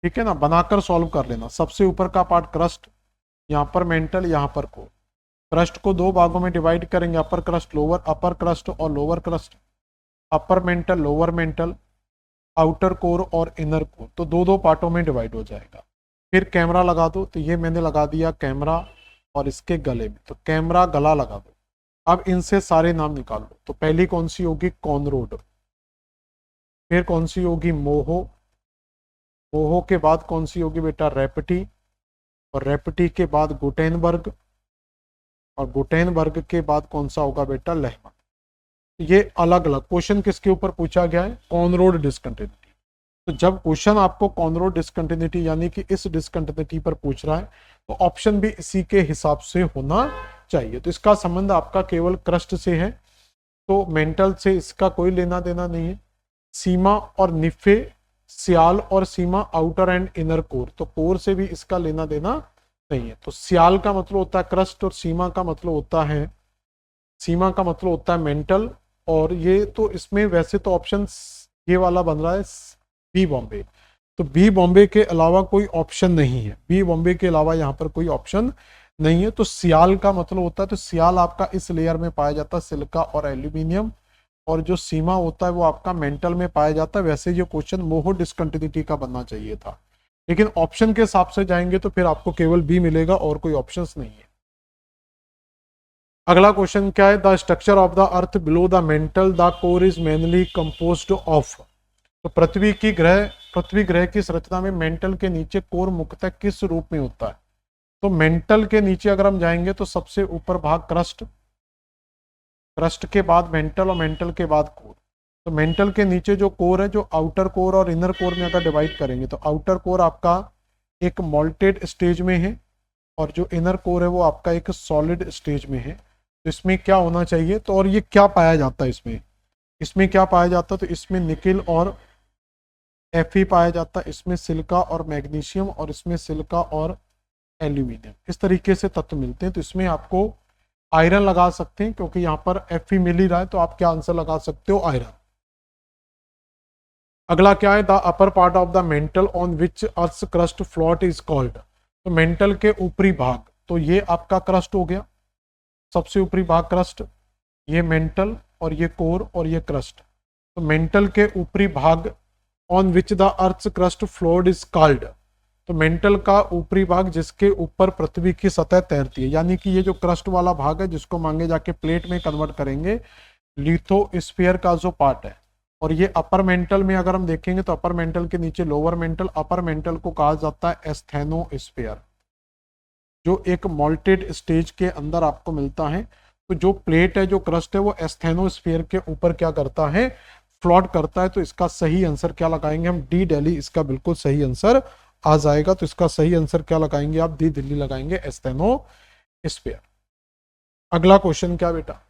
A: ठीक है ना, बनाकर सॉल्व कर लेना। सबसे ऊपर का पार्ट क्रस्ट, यहाँ पर मेंटल, यहाँ पर कोर। क्रस्ट को 2 भागों में डिवाइड करेंगे, अपर क्रस्ट, लोअर, अपर क्रस्ट और lower crust, upper mantle, lower mantle, outer core और इनर कोर। तो 2-2 पार्टों में डिवाइड हो जाएगा। फिर कैमरा लगा दो, तो ये मैंने लगा दिया कैमरा, और इसके गले में तो कैमरा गला लगा दो। अब इनसे सारे नाम निकाल लो। तो पहली कौन सी होगी? कॉनरोड। फिर कौन सी होगी? मोहो। मोहो के बाद कौन सी होगी बेटा? रेपटी। और रेपटी के बाद गुटेनबर्ग, और गुटेनबर्ग के बाद कौन सा होगा बेटा? लेहमन। ये अलग अलग क्वेश्चन किसके ऊपर पूछा गया है? Conrod discontinuity. तो जब क्वेश्चन आपको कॉनरोड डिस्कंटिन्यूटी यानी कि इस डिस्कंटिन्यूटी पर पूछ रहा है, तो ऑप्शन भी इसी के हिसाब से होना चाहिए। तो इसका संबंध आपका केवल क्रस्ट से है, तो मेंटल से इसका कोई लेना देना नहीं है। सीमा और निफे, सियाल और सीमा, आउटर एंड इनर कोर, तो कोर से भी इसका लेना देना नहीं है। तो सियाल का मतलब होता है क्रस्ट, और सीमा का मतलब होता है, सीमा का मतलब होता है मेंटल। और ये तो इसमें वैसे तो ऑप्शन ये वाला बन रहा है बी बॉम्बे, तो बी बॉम्बे के अलावा कोई ऑप्शन नहीं है। बी बॉम्बे के अलावा यहाँ पर कोई ऑप्शन नहीं है। तो सियाल का मतलब होता है, तो सियाल आपका इस लेयर में पाया जाता है, सिलिका और एल्यूमिनियम, और जो सीमा होता है वो आपका मेंटल में पाया जाता है। वैसे ये क्वेश्चन मोहो डिस्कंटिन्यूटी का बनना चाहिए था, लेकिन ऑप्शन के हिसाब से जाएंगे तो फिर आपको केवल बी मिलेगा और कोई ऑप्शंस नहीं है। अगला क्वेश्चन क्या है? The structure of the earth below the mental, the core is mainly composed of. तो पृथ्वी ग्रह की संरचना में मेंटल के नीचे कोर मुख्यतः किस रूप में होता है? तो मेंटल के नीचे अगर हम जाएंगे तो सबसे ऊपर भाग क्रस्ट, क्रस्ट के बाद मेंटल और मेंटल के बाद कोर। तो मेंटल के नीचे जो कोर है, जो आउटर कोर और इनर कोर में अगर डिवाइड करेंगे तो आउटर कोर आपका एक मॉल्टेड स्टेज में है और जो इनर कोर है वो आपका एक सॉलिड स्टेज में है। तो इसमें क्या होना चाहिए, तो और ये क्या पाया जाता है इसमें, इसमें क्या पाया जाता है, तो इसमें निकिल और Fe पाया जाता है, इसमें सिलिका और मैग्नीशियम और इसमें सिलिका और एल्यूमिनियम, इस तरीके से तत्व मिलते हैं। तो इसमें आपको आयरन लगा सकते हैं क्योंकि यहाँ पर Fe मिल ही रहा है, तो आप क्या आंसर लगा सकते हो, आयरन। अगला क्या है, the upper part of the mental on which earth crust float is called. तो मेंटल के ऊपरी भाग, तो ये आपका क्रस्ट हो गया, सबसे ऊपरी भाग क्रस्ट, ये मेंटल और ये कोर और ये क्रस्ट। तो मेंटल के ऊपरी भाग on which the earth crust float is called. तो मेंटल का ऊपरी भाग जिसके ऊपर पृथ्वी की सतह तैरती है, यानी कि ये जो क्रस्ट वाला भाग है जिसको मांगे जाके प्लेट में कन्वर्ट करेंगे, लिथोस्फीयर का जो पार्ट है। और ये अपर मेंटल में अगर हम देखेंगे तो अपर मेंटल के नीचे लोअर मेंटल, अपर मेंटल को कहा जाता है एस्थेनोस्फीयर, जो एक मॉल्टेड स्टेज के अंदर आपको मिलता है। तो जो प्लेट है, जो क्रस्ट है, वो एस्थेनोस्फीयर के ऊपर क्या करता है, फ्लोट करता है। तो इसका सही आंसर क्या लगाएंगे हम, डी दिल्ली, इसका बिल्कुल सही आंसर आ जाएगा। तो इसका सही आंसर क्या लगाएंगे आप, डी दिल्ली लगाएंगे, एस्थेनोस्फीयर। अगला क्वेश्चन क्या बेटा,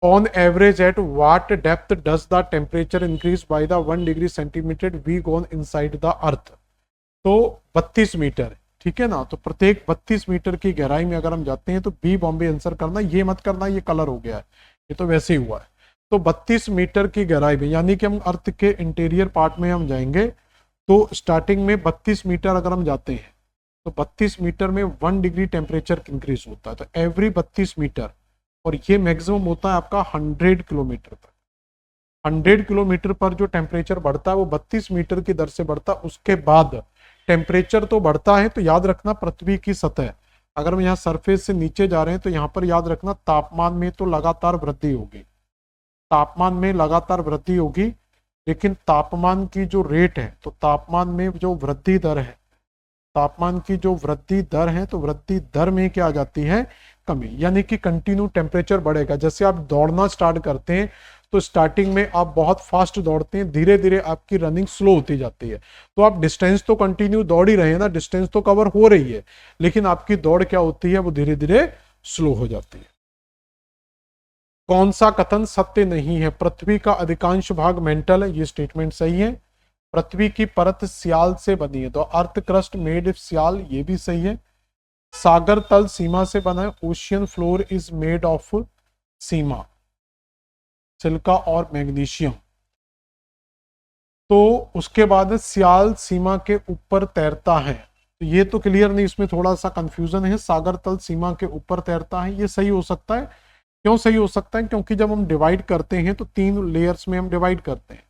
A: on average at what depth does the temperature increase by the 1 degree centimeter we gone inside the earth. तो 32 मीटर, ठीक है ना। तो प्रत्येक 32 मीटर की गहराई में अगर हम जाते हैं तो बी बॉम्बे आंसर करना, ये मत करना ये कलर हो गया है, ये तो वैसे ही हुआ है। तो 32 मीटर की गहराई में, यानी कि हम अर्थ के इंटीरियर पार्ट में हम जाएंगे, तो स्टार्टिंग में 32 मीटर अगर हम जाते हैं तो 32 मीटर में 1 डिग्री टेम्परेचर इंक्रीज होता है। तो एवरी 32 मीटर, और ये मैक्सिमम होता है आपका 100 किलोमीटर पर। 100 किलोमीटर पर जो टेम्परेचर बढ़ता है वो 32 मीटर की दर से बढ़ता है। उसके बाद टेम्परेचर तो बढ़ता है, तो याद रखना पृथ्वी की सतह, अगर हम यहाँ सरफेस से नीचे जा रहे हैं तो यहाँ पर याद रखना तापमान में तो लगातार वृद्धि होगी, तापमान में लगातार वृद्धि होगी, लेकिन तापमान की जो रेट है, तो तापमान में जो वृद्धि दर है, तापमान की जो वृद्धि दर है, तो वृद्धि दर में क्या आ जाती है, कमी। यानी कि कंटिन्यू टेम्परेचर बढ़ेगा। जैसे आप दौड़ना स्टार्ट करते हैं तो स्टार्टिंग में आप बहुत फास्ट दौड़ते हैं, धीरे धीरे आपकी रनिंग स्लो होती जाती है। तो आप डिस्टेंस तो कंटिन्यू दौड़ ही रहे हैं ना, डिस्टेंस तो कवर हो रही है, लेकिन आपकी दौड़ क्या होती है, वो धीरे धीरे स्लो हो जाती है। कौन सा कथन सत्य नहीं है, पृथ्वी का अधिकांश भाग मेंटल है, ये स्टेटमेंट सही है। पृथ्वी की परत सियाल से बनी है, तो earth crust made of sial, ये भी सही है। सागर तल सीमा से बना है, ocean floor is made of Seema, silica और मैग्नीशियम। तो उसके बाद सियाल सीमा के ऊपर तैरता है, तो ये तो क्लियर नहीं, इसमें थोड़ा सा कंफ्यूजन है। सागर तल सीमा के ऊपर तैरता है, ये सही हो सकता है। क्यों सही हो सकता है, क्योंकि जब हम डिवाइड करते हैं तो 3 लेयर्स में हम डिवाइड करते हैं।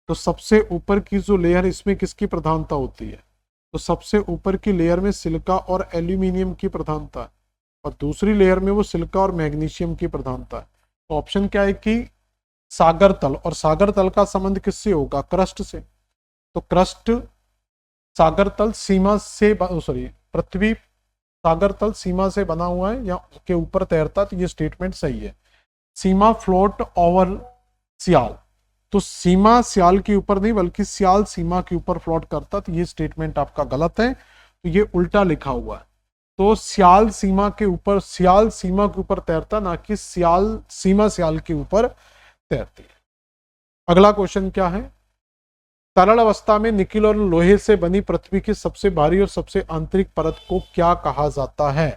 A: तो सबसे ऊपर की जो लेयर, इसमें किसकी प्रधानता होती है, तो सबसे ऊपर की लेयर में सिलिका और एल्यूमिनियम की प्रधानता है, और दूसरी लेयर में वो सिलिका और मैग्नीशियम की प्रधानता है। तो ऑप्शन क्या है कि सागर तल, और सागर तल का संबंध किससे होगा, क्रस्ट से। तो क्रस्ट सागर तल सीमा से, सॉरी, पृथ्वी सागर तल सीमा से बना हुआ है या के ऊपर तैरता है, तो ये स्टेटमेंट सही है। सीमा फ्लोट ओवर सियाल, तो सीमा सियाल के ऊपर नहीं बल्कि सियाल सीमा के ऊपर फ्लोट करता, तो ये स्टेटमेंट आपका गलत है, तो ये उल्टा लिखा हुआ है। तो सियाल सीमा के ऊपर, सियाल सीमा के ऊपर तैरता, ना कि सियाल सीमा सियाल के ऊपर तैरती है। अगला क्वेश्चन क्या है, तरल अवस्था में निकिल और लोहे से बनी पृथ्वी की सबसे भारी और सबसे आंतरिक परत को क्या कहा जाता है,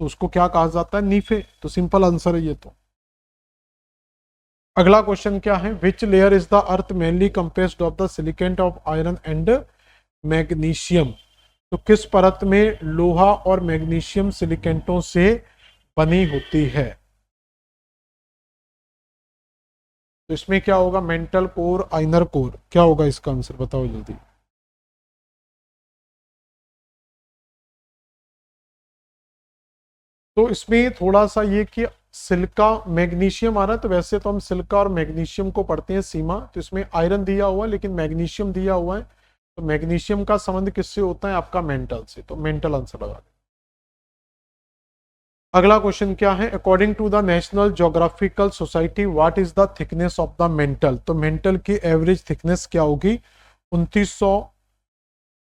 A: तो उसको क्या कहा जाता है, नीफे। तो सिंपल आंसर है ये तो। अगला क्वेश्चन क्या है, which layer is the earth mainly composed of the silicate of iron and magnesium. तो किस परत में लोहा और मैग्नीशियम सिलिकेटों से बनी होती है। तो इसमें क्या होगा, मेंटल कोर, आइनर कोर, क्या होगा इसका आंसर, बताओ जल्दी। तो इसमें थोड़ा सा ये कि सिलिका मैग्नीशियम आ रहा है, तो वैसे तो हम सिलिका और मैग्नीशियम को पढ़ते हैं सीमा, तो इसमें आयरन दिया हुआ है लेकिन मैग्नीशियम दिया हुआ है, तो मैग्नीशियम का संबंध किससे होता है, आपका मेंटल से, तो मेंटल आंसर लगा। अगला क्वेश्चन क्या है, according to the national geographical society what is the thickness of the mantle. तो मेंटल की एवरेज थिकनेस क्या होगी, 2900।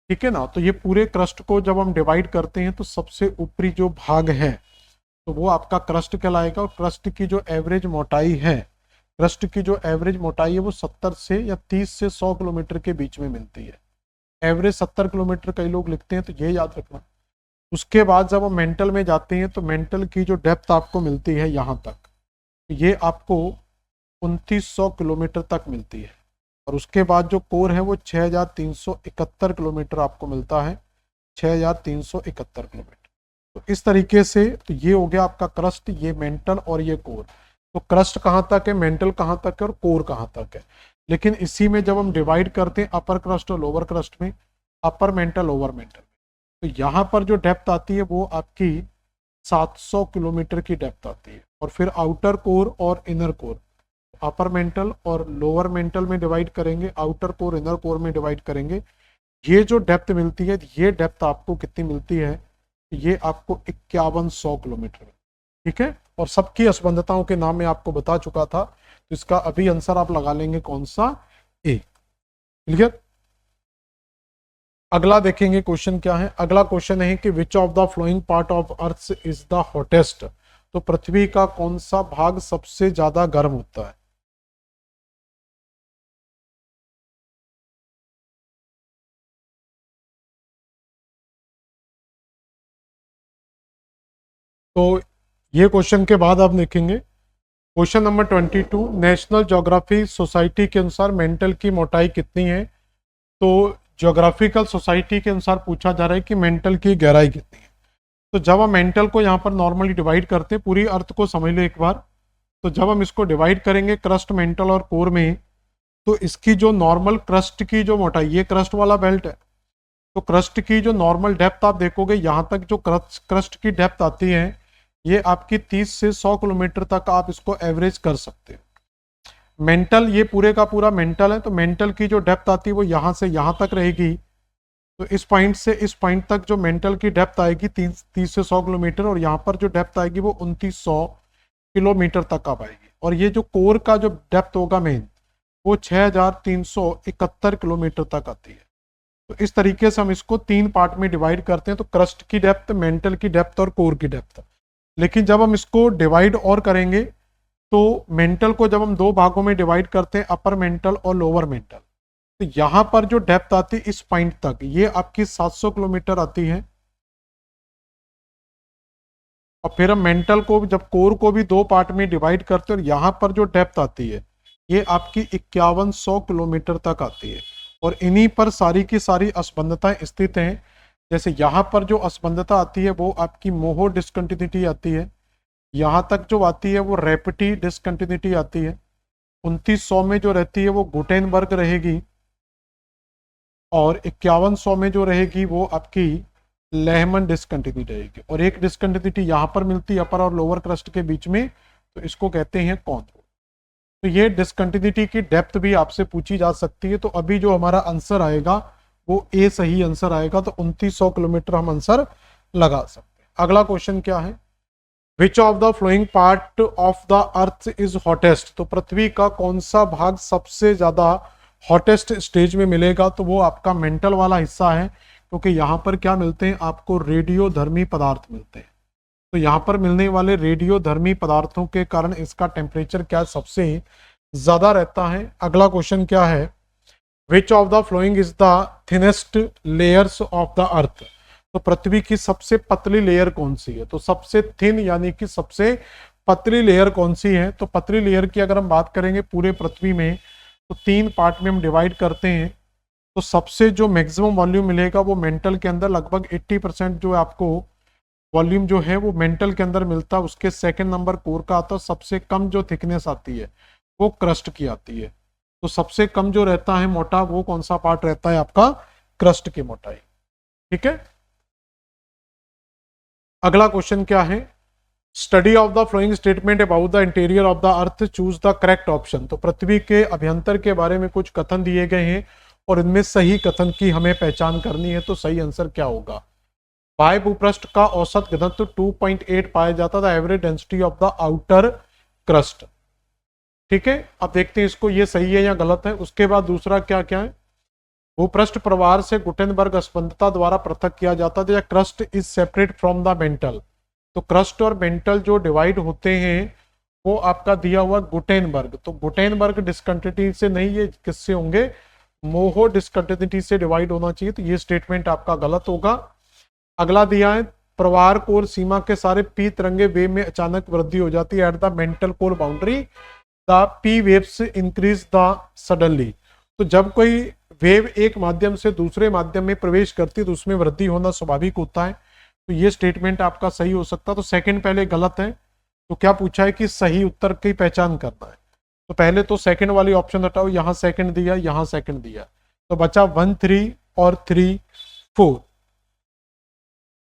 A: ठीक है ना। तो ये पूरे क्रस्ट को जब हम डिवाइड करते हैं तो सबसे ऊपरी जो भाग है तो वो आपका क्रस्ट कहलाएगा। और क्रस्ट की जो एवरेज मोटाई है, क्रस्ट की जो एवरेज मोटाई है वो 70 से या 30 से 100 किलोमीटर के बीच में मिलती है। एवरेज 70 किलोमीटर कई लोग लिखते हैं, तो ये याद रखना। उसके बाद जब हम मेंटल में जाते हैं तो मेंटल की जो डेप्थ आपको मिलती है यहाँ तक, तो ये आपको 2900 किलोमीटर तक मिलती है। और उसके बाद जो कोर है वो 6371 किलोमीटर आपको मिलता है, 6371 किलोमीटर। तो इस तरीके से तो ये हो गया आपका क्रस्ट, ये मेंटल और ये कोर। तो क्रस्ट कहाँ तक है, मेंटल कहाँ तक है और कोर कहाँ तक है। लेकिन इसी में जब हम डिवाइड करते हैं अपर क्रस्ट और लोअर क्रस्ट में, अपर मेंटल लोअर मेंटल, तो यहाँ पर जो डेप्थ आती है वो आपकी 700 किलोमीटर की डेप्थ आती है। और फिर आउटर कोर और इनर कोर, अपर मेंटल और लोअर मेंटल में डिवाइड करेंगे, आउटर कोर इनर कोर में डिवाइड करेंगे। ये जो डेप्थ मिलती है, ये डेप्थ आपको कितनी मिलती है, ये आपको 5100 किलोमीटर। ठीक है। और सबकी असंबद्धताओं के नाम मैं आपको बता चुका था, तो इसका अभी आंसर आप लगा लेंगे कौन सा, ए। क्लियर। अगला देखेंगे क्वेश्चन क्या है। अगला क्वेश्चन है कि विच of the flowing part of earth is the hottest. तो पृथ्वी का कौन सा भाग सबसे ज्यादा गर्म होता है। तो ये क्वेश्चन के बाद आप देखेंगे question number 22, national geography society के अनुसार मेंटल की मोटाई कितनी है। तो ज्योग्राफिकल सोसाइटी के अनुसार पूछा जा रहा है कि मेंटल की गहराई कितनी है। तो जब हम मेंटल को यहाँ पर नॉर्मली डिवाइड करते हैं, पूरी अर्थ को समझ लो एक बार। तो जब हम इसको डिवाइड करेंगे क्रस्ट, मेंटल और कोर में, तो इसकी जो नॉर्मल क्रस्ट की जो मोटाई, ये क्रस्ट वाला बेल्ट है, तो क्रस्ट की जो नॉर्मल डेप्थ आप देखोगे यहाँ तक जो क्रस्ट की डेप्थ आती है, ये आपकी 30 से 100 किलोमीटर तक आप इसको एवरेज कर सकते हो। मेंटल, ये पूरे का पूरा मेंटल है, तो मेंटल की जो डेप्थ आती है वो यहाँ से यहाँ तक रहेगी। तो इस पॉइंट से इस पॉइंट तक जो मेंटल की डेप्थ आएगी 30 से 100 किलोमीटर, और यहाँ पर जो डेप्थ आएगी वो 2900 किलोमीटर तक आप आएगी। और ये जो कोर का जो डेप्थ होगा मेन, वो 6371 किलोमीटर तक आती है। तो इस तरीके से हम इसको 3 पार्ट में डिवाइड करते हैं, तो क्रस्ट की डेप्थ, मेंटल की डेप्थ और कोर की डेप्थ। लेकिन जब हम इसको डिवाइड और करेंगे तो मेंटल को जब हम 2 भागों में डिवाइड करते हैं, अपर मेंटल और लोअर मेंटल, तो यहां पर जो डेप्थ आती है इस पॉइंट तक, ये आपकी 700 किलोमीटर आती है। और फिर हम मेंटल को जब कोर को भी 2 पार्ट में डिवाइड करते हैं, और यहां पर जो डेप्थ आती है ये आपकी 5100 किलोमीटर तक आती है। और इन्हीं पर सारी की सारी असंबद्धताएं स्थित हैं। जैसे यहाँ पर जो असंबद्धता आती है वो आपकी मोहो डिस्कंटिन्यूटी आती है, यहाँ तक जो आती है वो रैपिटी डिस्कंटिन्यूटी आती है। 2900 में जो रहती है वो गुटेनबर्ग रहेगी, और 5100 में जो रहेगी वो आपकी लेहमन डिस्कंटिन्यूटी रहेगी। और एक डिस्कंटिन्यूटी यहाँ पर मिलती है अपर और लोअर क्रस्ट के बीच में, तो इसको कहते हैं कॉन्ट्रोल। तो ये डिस्कंटिन्यूटी की डेप्थ भी आपसे पूछी जा सकती है। तो अभी जो हमारा आंसर आएगा वो ए सही आंसर आएगा। तो 2900 किलोमीटर हम आंसर लगा सकते हैं। अगला क्वेश्चन क्या है, which of the flowing part of the earth is hottest. तो पृथ्वी का कौन सा भाग सबसे ज्यादा हॉटेस्ट स्टेज में मिलेगा। तो वो आपका मेंटल वाला हिस्सा है, क्योंकि यहाँ पर क्या मिलते हैं आपको, रेडियोधर्मी पदार्थ मिलते हैं। तो यहाँ पर मिलने वाले रेडियोधर्मी पदार्थों के कारण इसका टेम्परेचर क्या सबसे ज्यादा रहता है। अगला क्वेश्चन क्या है, which of the following is the thinnest layers of the earth. तो पृथ्वी की सबसे पतली लेयर कौन सी है। तो सबसे थिन यानी कि सबसे पतली लेयर कौन सी है। तो पतली लेयर की अगर हम बात करेंगे पूरे पृथ्वी में, तो 3 पार्ट में हम डिवाइड करते हैं। तो सबसे जो मैक्सिमम वॉल्यूम मिलेगा वो मेंटल के अंदर, लगभग 80% जो आपको वॉल्यूम जो है वो मेंटल के अंदर मिलता है। उसके सेकंड नंबर कोर का आता है। सबसे कम जो थिकनेस आती है वो क्रस्ट की आती है। तो सबसे कम जो रहता है मोटा, वो कौन सा पार्ट रहता है आपका, क्रस्ट की मोटाई। ठीक है। अगला क्वेश्चन क्या है, study of the following statement about the interior of the earth, choose the correct option. तो पृथ्वी के अभ्यंतर के बारे में कुछ कथन दिए गए हैं और इनमें सही कथन की हमें पहचान करनी है। तो सही आंसर क्या होगा, बाह्य भूपृष्ठ का औसत घनत्व 2.8 पाया जाता था, average density of the outer crust. ठीक है, अब देखते हैं इसको, ये सही है या गलत है। उसके बाद दूसरा क्या क्या है, भूपृष्ठ प्रवाह से गुटेनबर्ग अस्पंदता द्वारा पृथक किया जाता था, या crust is separate from the mantle. तो क्रस्ट और मेंटल जो डिवाइड होते हैं वो आपका दिया हुआ गुटेनबर्ग, तो गुटेनबर्ग डिस्कंटिन्यूटी से नहीं, ये किससे होंगे, मोहो डिस्कंटिन्यूटी से डिवाइड होना चाहिए, तो ये स्टेटमेंट आपका गलत होगा। अगला दिया है, प्रवाह कोर सीमा के सारे पी तरंगे वेव में अचानक वृद्धि हो जाती है at the mantle core boundary, the P waves increase the suddenly. तो जब कोई वेव एक माध्यम से दूसरे माध्यम में प्रवेश करती है तो उसमें वृद्धि होना स्वाभाविक होता है, तो ये स्टेटमेंट आपका सही हो सकता है। तो सेकंड पहले गलत है, तो क्या पूछा है कि सही उत्तर की पहचान करना है, तो पहले तो सेकंड वाली ऑप्शन हटाओ, यहां सेकंड दिया, यहां सेकंड दिया, तो बचा 1 3 और 3 4।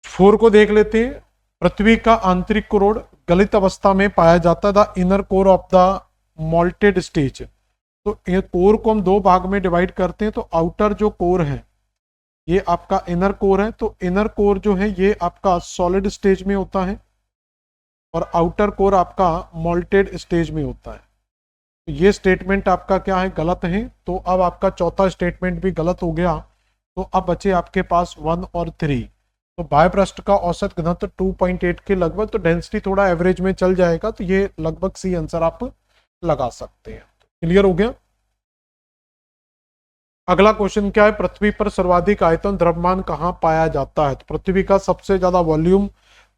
A: 4 को देख लेते हैं, पृथ्वी का आंतरिक कोरोड गलित अवस्था में पाया जाता है, the inner core of the molted stage. तो ये कोर को हम दो भाग में डिवाइड करते हैं, तो आउटर जो कोर है ये आपका इनर कोर है, तो इनर कोर जो है ये आपका सॉलिड स्टेज में होता है और आउटर कोर आपका मोल्टेड स्टेज में होता है। तो ये स्टेटमेंट आपका क्या है, गलत है। तो अब आपका चौथा स्टेटमेंट भी गलत हो गया, तो अब बचे आपके पास 1 और 3। तो बाह्य पृष्ठ का औसत घनत्व 2.8 के लगभग, तो डेंसिटी थोड़ा एवरेज में चल जाएगा, तो ये लगभग सी आंसर आप लगा सकते हैं। क्लियर हो गया। अगला क्वेश्चन क्या है, पृथ्वी पर सर्वाधिक आयतन द्रव्यमान कहां पाया जाता है, तो पृथ्वी का सबसे ज्यादा वॉल्यूम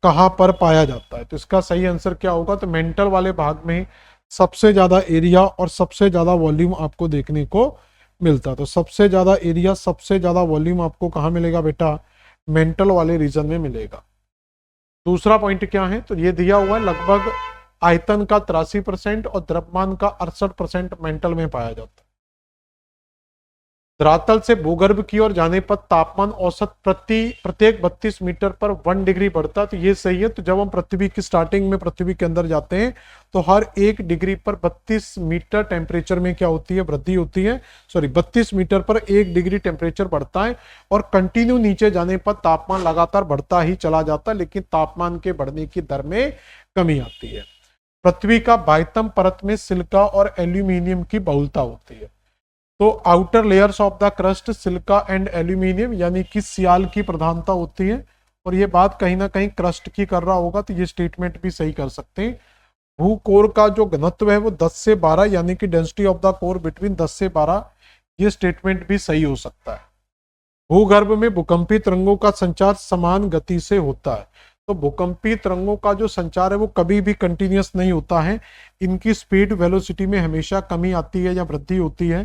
A: कहां पर पाया जाता है, तो इसका सही आंसर क्या होगा, तो मेंटल वाले भाग में सबसे ज्यादा एरिया और सबसे ज्यादा वॉल्यूम आपको देखने को मिलता है। तो सबसे ज्यादा एरिया सबसे ज्यादा वॉल्यूम आपको कहां मिलेगा बेटा, मेंटल वाले रीजन में मिलेगा। दूसरा पॉइंट क्या है, तो ये दिया हुआ है लगभग आयतन का 83% और द्रव्यमान का 68% मेंटल में पाया जाता है। धरातल से भूगर्भ की ओर जाने पर तापमान औसत प्रत्येक 32 मीटर पर 1 डिग्री बढ़ता है, तो ये सही है। तो जब हम पृथ्वी की स्टार्टिंग में पृथ्वी के अंदर जाते हैं तो हर 1 डिग्री पर 32 मीटर टेम्परेचर में क्या होती है, वृद्धि होती है। 32 मीटर पर 1 डिग्री टेम्परेचर बढ़ता है और कंटिन्यू नीचे जाने पर तापमान लगातार बढ़ता ही चला जाता है, लेकिन तापमान के बढ़ने की दर में कमी आती है। पृथ्वी का बाह्यतम परत में सिलिका और एल्यूमिनियम की बहुलता होती है। तो outer layers of the crust silica and aluminium यानी कि सियाल की प्रधानता होती है, और ये बात कहीं ना कहीं क्रस्ट की कर रहा होगा, तो ये स्टेटमेंट भी सही कर सकते हैं। भू कोर का जो घनत्व है वो 10 से 12 यानी कि density of the core between 10 से 12, ये स्टेटमेंट भी सही हो सकता है। भूगर्भ में भूकंपी तरंगों का संचार समान गति से होता है, तो भूकंपी तरंगों का जो संचार है वो कभी भी कंटिन्यूअस नहीं होता है, इनकी स्पीड वेलोसिटी में हमेशा कमी आती है या वृद्धि होती है,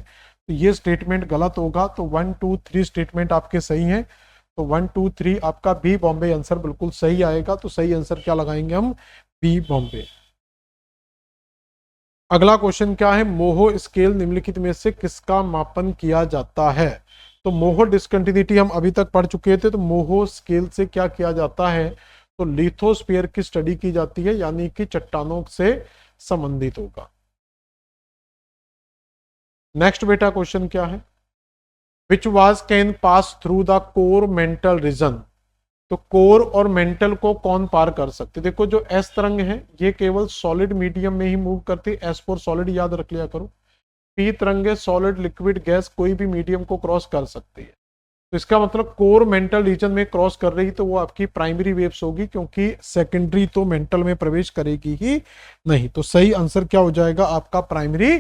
A: तो ये स्टेटमेंट गलत होगा। तो 1 2 3 स्टेटमेंट आपके सही हैं, तो 1 2 3 आपका बी बॉम्बे आंसर बिल्कुल सही आएगा। तो सही आंसर क्या लगाएंगे हम, बी बॉम्बे। अगला क्वेश्चन क्या है, मोहो स्केल निम्नलिखित में से किसका मापन किया जाता है, तो मोहो डिस्कंटिन्यूटी हम अभी तक पढ़ चुके थे। तो मोहो स्केल से क्या किया जाता है, तो लिथोस्फीयर की स्टडी की जाती है, यानी कि चट्टानों से संबंधित होगा। नेक्स्ट बेटा क्वेश्चन क्या है, which was can pass through the core mantle region, तो कोर और मेंटल को कौन पार कर सकते। देखो जो एस तरंग है ये केवल सॉलिड मीडियम में ही मूव करती है, एस फॉर सॉलिड याद रख लिया करो। पी तरंगे सॉलिड लिक्विड गैस कोई भी मीडियम को क्रॉस कर सकती है, तो इसका मतलब कोर मेंटल रीजन में क्रॉस कर रही तो वो आपकी प्राइमरी वेव्स होगी, क्योंकि सेकेंडरी तो मेंटल में प्रवेश करेगी ही नहीं। तो सही आंसर क्या हो जाएगा आपका, प्राइमरी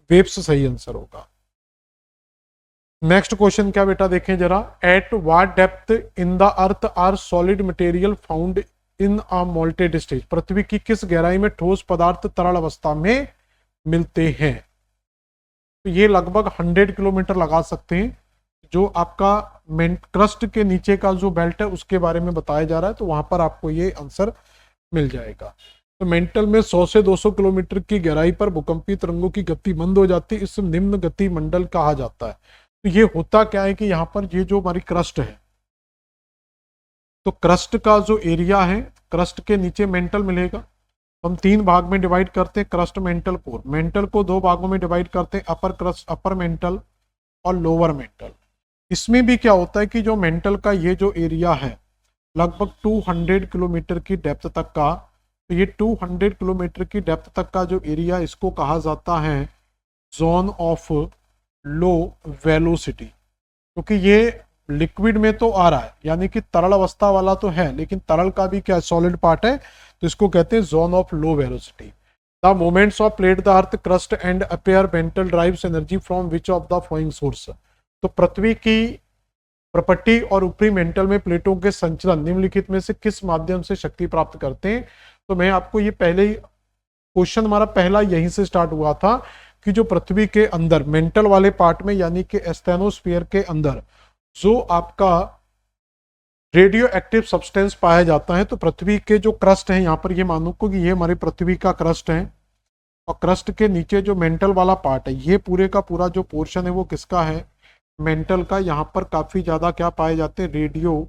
A: वेव्स सही आंसर होगा। नेक्स्ट क्वेश्चन क्या बेटा देखें जरा, at what depth in the earth are solid material found in a molted stage, पृथ्वी की किस गहराई में ठोस पदार्थ तरल अवस्था में मिलते हैं। तो ये लगभग 100 किलोमीटर लगा सकते हैं। जो आपका क्रस्ट के नीचे का जो बेल्ट है उसके बारे में बताया जा रहा है, तो वहां पर आपको ये आंसर मिल जाएगा। तो मेंटल में 100 से 200 किलोमीटर की गहराई पर भूकंपी तरंगों की गति बंद हो जाती है, इसे निम्न गति मंडल कहा जाता है। तो ये होता क्या है कि यहाँ पर ये जो हमारी क्रस्ट है, तो क्रस्ट का जो एरिया है, क्रस्ट के नीचे मेंटल मिलेगा। हम 3 भाग में डिवाइड करते हैं, क्रस्ट मेंटल कोर। मेंटल को 2 भागों में डिवाइड करते हैं, अपर क्रस्ट अपर मेंटल और लोअर मेंटल। इसमें भी क्या होता है कि जो मेंटल का ये जो एरिया है लगभग 200 किलोमीटर की डेप्थ तक का। तो ये 200 किलोमीटर की डेप्थ तक का जो एरिया, इसको कहा जाता है जोन ऑफ लो वेलोसिटी, क्योंकि ये लिक्विड में तो आ रहा है, यानी कि तरल अवस्था वाला तो है, लेकिन तरल का भी क्या सॉलिड पार्ट है, तो इसको कहते हैं zone of low velocity. The moments of plate the earth crust and appear mental drives energy from which of the flowing source. तो पृथ्वी की प्रपट्टी और ऊपरी मेंटल में प्लेटों के संचलन निम्नलिखित में से किस माध्यम से शक्ति प्राप्त करते हैं। तो मैं आपको ये पहले ही क्वेश्चन हमारा पहला यहीं से स्टार्ट हुआ था कि जो पृथ्वी के अंदर मेंटल वाले पार्ट में, यानी कि एस्थेनोस्फीयर के अंदर जो आपका रेडियो एक्टिव सब्सटेंस पाया जाता है, तो पृथ्वी के जो क्रस्ट है, यहाँ पर ये मानो को कि ये हमारी पृथ्वी का क्रस्ट है, और क्रस्ट के नीचे जो मेंटल वाला पार्ट है, ये पूरे का पूरा जो पोर्शन है वो किसका है, मेंटल का। यहाँ पर काफी ज्यादा क्या पाए जाते हैं, रेडियो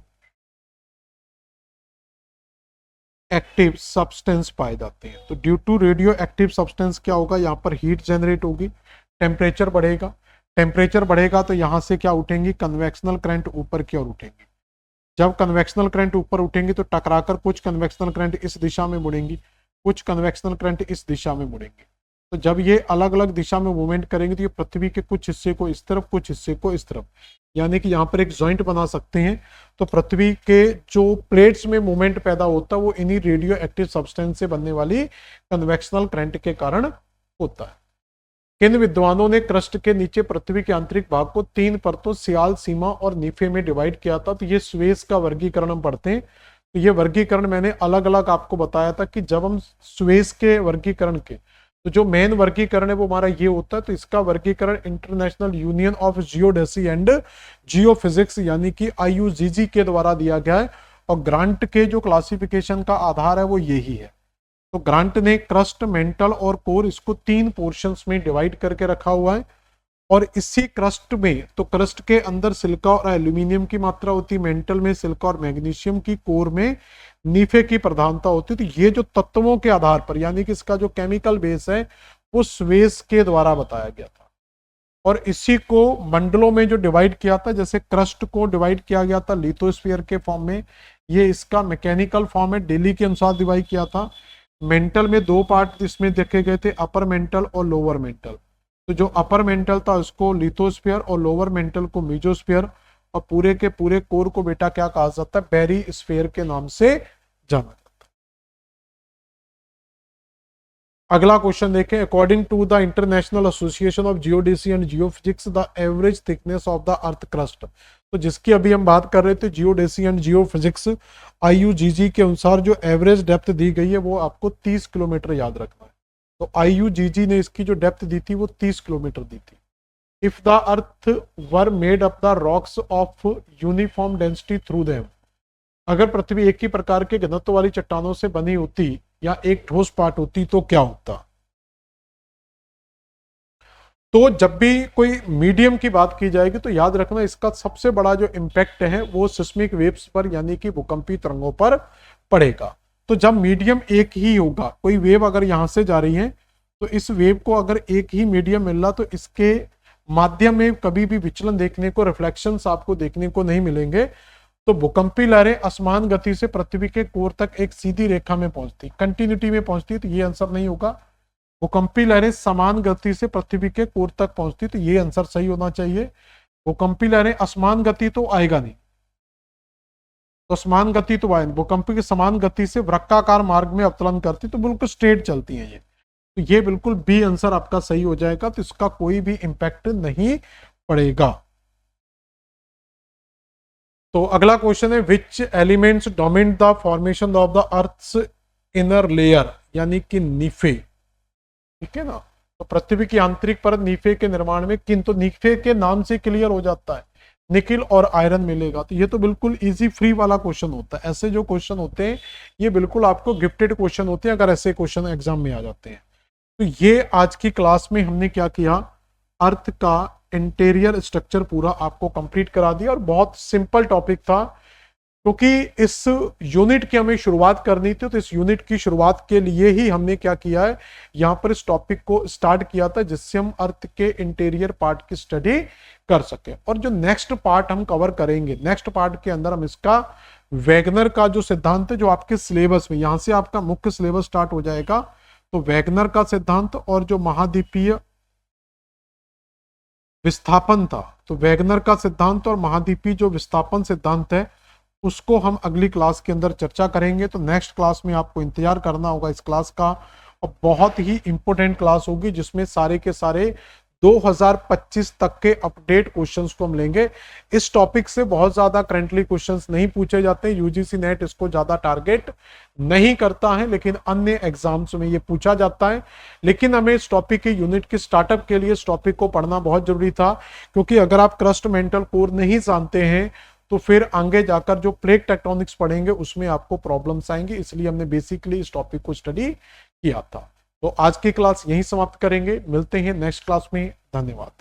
A: एक्टिव सब्सटेंस पाए जाते हैं। तो due to radio active substance क्या होगा, यहाँ पर हीट जनरेट होगी, टेम्परेचर बढ़ेगा, टेम्परेचर बढ़ेगा तो यहाँ से क्या उठेंगी, कन्वेक्शनल करंट ऊपर की ओर उठेंगी। जब कन्वेक्शनल करंट ऊपर उठेंगी तो टकराकर कुछ कन्वेक्शनल करंट इस दिशा में मुड़ेंगी, कुछ कन्वेक्शनल करंट इस दिशा में मुड़ेंगे। तो जब ये अलग अलग दिशा में मूवमेंट करेंगे तो ये पृथ्वी के कुछ हिस्से को इस तरफ, कुछ हिस्से को इस तरफ, यानी कि यहाँ पर एक जॉइंट बना सकते हैं। तो पृथ्वी के जो प्लेट्स में मूवमेंट पैदा होता है वो इन्हीं रेडियो एक्टिव सब्सटेंस से बनने वाली कन्वेक्शनल करंट के कारण होता है। किन विद्वानों ने क्रस्ट के नीचे पृथ्वी के आंतरिक भाग को 3 परतों सियाल, सीमा और नीफे में डिवाइड किया था। तो ये स्वेस का वर्गीकरण हम पढ़ते हैं। तो ये वर्गीकरण मैंने अलग अलग आपको बताया था कि जब हम स्वेस के वर्गीकरण के, तो जो मेन वर्गीकरण है वो हमारा ये होता है। तो इसका वर्गीकरण international union of geodesy and geophysics यानी कि IUGG के द्वारा दिया गया है, और ग्रांट के जो क्लासिफिकेशन का आधार है वो यही है। तो ग्रांट ने क्रस्ट, मेंटल और कोर, इसको 3 पोर्शंस में डिवाइड करके रखा हुआ है। और इसी क्रस्ट में, तो क्रस्ट के अंदर सिलिका और एल्यूमिनियम की मात्रा होती है, मेंटल में सिलिका और मैग्नीशियम की, कोर में नीफे की प्रधानता होती है। तो ये जो तत्वों के आधार पर, यानी कि इसका जो केमिकल बेस है वो स्वेस के द्वारा बताया गया था। और इसी को मंडलों में जो डिवाइड किया था, जैसे क्रस्ट को डिवाइड किया गया था लिथोस्फीयर के फॉर्म में, ये इसका मैकेनिकल फॉर्म है, डेली के अनुसार डिवाइड किया था। मेंटल में 2 पार्ट इसमें देखे गए थे, अपर मेंटल और लोअर मेंटल। तो जो अपर मेंटल था उसको लिथोस्फीयर और लोअर मेंटल को मीजोस्फीयर, और पूरे के पूरे कोर को बेटा क्या कहा जाता है, बेरी स्फीयर के नाम से जाना जाता है। अगला क्वेश्चन देखें। According to the international association of geodesy and geophysics the average thickness of the earth crust. तो जिसकी अभी हम बात कर रहे थे, जियोडेसी एंड जियोफिजिक्स IUGG के अनुसार जो एवरेज डेप्थ दी गई है वो आपको 30 किलोमीटर याद रखना है। तो IUGG ने इसकी जो डेप्थ दी थी वो 30 किलोमीटर दी थी। If the earth were made up the rocks of uniform density through them, अगर पृथ्वी एक ही प्रकार के घनत्व वाली चट्टानों से बनी होती या एक ठोस पार्ट होती तो क्या होता। तो जब भी कोई मीडियम की बात की जाएगी तो याद रखना इसका सबसे बड़ा जो इम्पैक्ट है वो सिस्मिक वेव्स पर, यानी कि भूकंपी तरंगों पर पड़ेगा। तो जब मीडियम एक ही होगा, कोई वेव अगर यहां से जा रही है तो इस वेव को अगर एक ही मीडियम मिल रहा तो इसके माध्यम में कभी भी विचलन देखने को, रिफ्लेक्शंस आपको देखने को नहीं मिलेंगे। तो भूकंपी लहरें असमान गति से पृथ्वी के कोर तक एक सीधी रेखा में पहुंचती, कंटिन्यूटी में पहुंचती, तो ये आंसर नहीं होगा। भूकंपी लहरें समान गति से पृथ्वी के कोर तक पहुंचती, तो ये आंसर सही होना चाहिए। भूकंपी लहरें असमान गति तो आएगा नहीं, तो समान गति तो आएगी, भूकंप की समान गति से वृत्ताकार मार्ग में अवतरण करती, तो बिल्कुल स्ट्रेट चलती है ये। तो ये बिल्कुल बी आंसर आपका सही हो जाएगा, तो इसका कोई भी इंपैक्ट नहीं पड़ेगा। तो अगला क्वेश्चन है, which elements dominate the formation of the earth's inner layer, यानी कि नीफे। ठीक है ना, तो पृथ्वी की आंतरिक परत नीफे के निर्माण में किन, तो नीफे के नाम से क्लियर हो जाता है, निकिल और आयरन मिलेगा। तो ये तो बिल्कुल इजी फ्री वाला क्वेश्चन होता है। ऐसे जो क्वेश्चन होते हैं ये बिल्कुल आपको गिफ्टेड क्वेश्चन होते हैं अगर ऐसे क्वेश्चन एग्जाम में आ जाते हैं। तो ये आज की क्लास में हमने क्या किया, अर्थ का इंटीरियर स्ट्रक्चर पूरा आपको कंप्लीट करा दिया, और बहुत सिंपल टॉपिक था क्योंकि इस यूनिट की हमें शुरुआत करनी थी। तो इस यूनिट की शुरुआत के लिए ही हमने क्या किया है, यहां पर इस टॉपिक को स्टार्ट किया था जिससे हम अर्थ के इंटीरियर पार्ट की स्टडी कर सके। और जो नेक्स्ट पार्ट हम कवर करेंगे, नेक्स्ट पार्ट के अंदर हम इसका वैगनर का जो सिद्धांत है, जो आपके सिलेबस में, यहां से आपका मुख्य सिलेबस स्टार्ट हो जाएगा, तो वैगनर का सिद्धांत और जो महाद्वीपीय विस्थापन था, तो वैगनर का सिद्धांत और महाद्वीपीय जो विस्थापन सिद्धांत है उसको हम अगली क्लास के अंदर चर्चा करेंगे। तो नेक्स्ट क्लास में आपको इंतजार करना होगा इस क्लास का, और बहुत ही इंपॉर्टेंट क्लास होगी जिसमें सारे के सारे 2025 तक के अपडेट क्वेश्चंस को हम लेंगे। इस टॉपिक से बहुत ज्यादा करंटली क्वेश्चंस नहीं पूछे जाते, यूजीसी नेट इसको ज्यादा टारगेट नहीं करता है, लेकिन अन्य एग्जाम्स में ये पूछा जाता है। लेकिन हमें इस टॉपिक की यूनिट के स्टार्टअप के लिए इस टॉपिक को पढ़ना बहुत जरूरी था, क्योंकि अगर आप क्रस्ट मेंटल कोर नहीं जानते हैं तो फिर आगे जाकर जो प्लेट टेक्टोनिक्स पढ़ेंगे उसमें आपको प्रॉब्लम्स आएंगे, इसलिए हमने बेसिकली इस टॉपिक को स्टडी किया था। तो आज की क्लास यहीं समाप्त करेंगे, मिलते हैं नेक्स्ट क्लास में, धन्यवाद।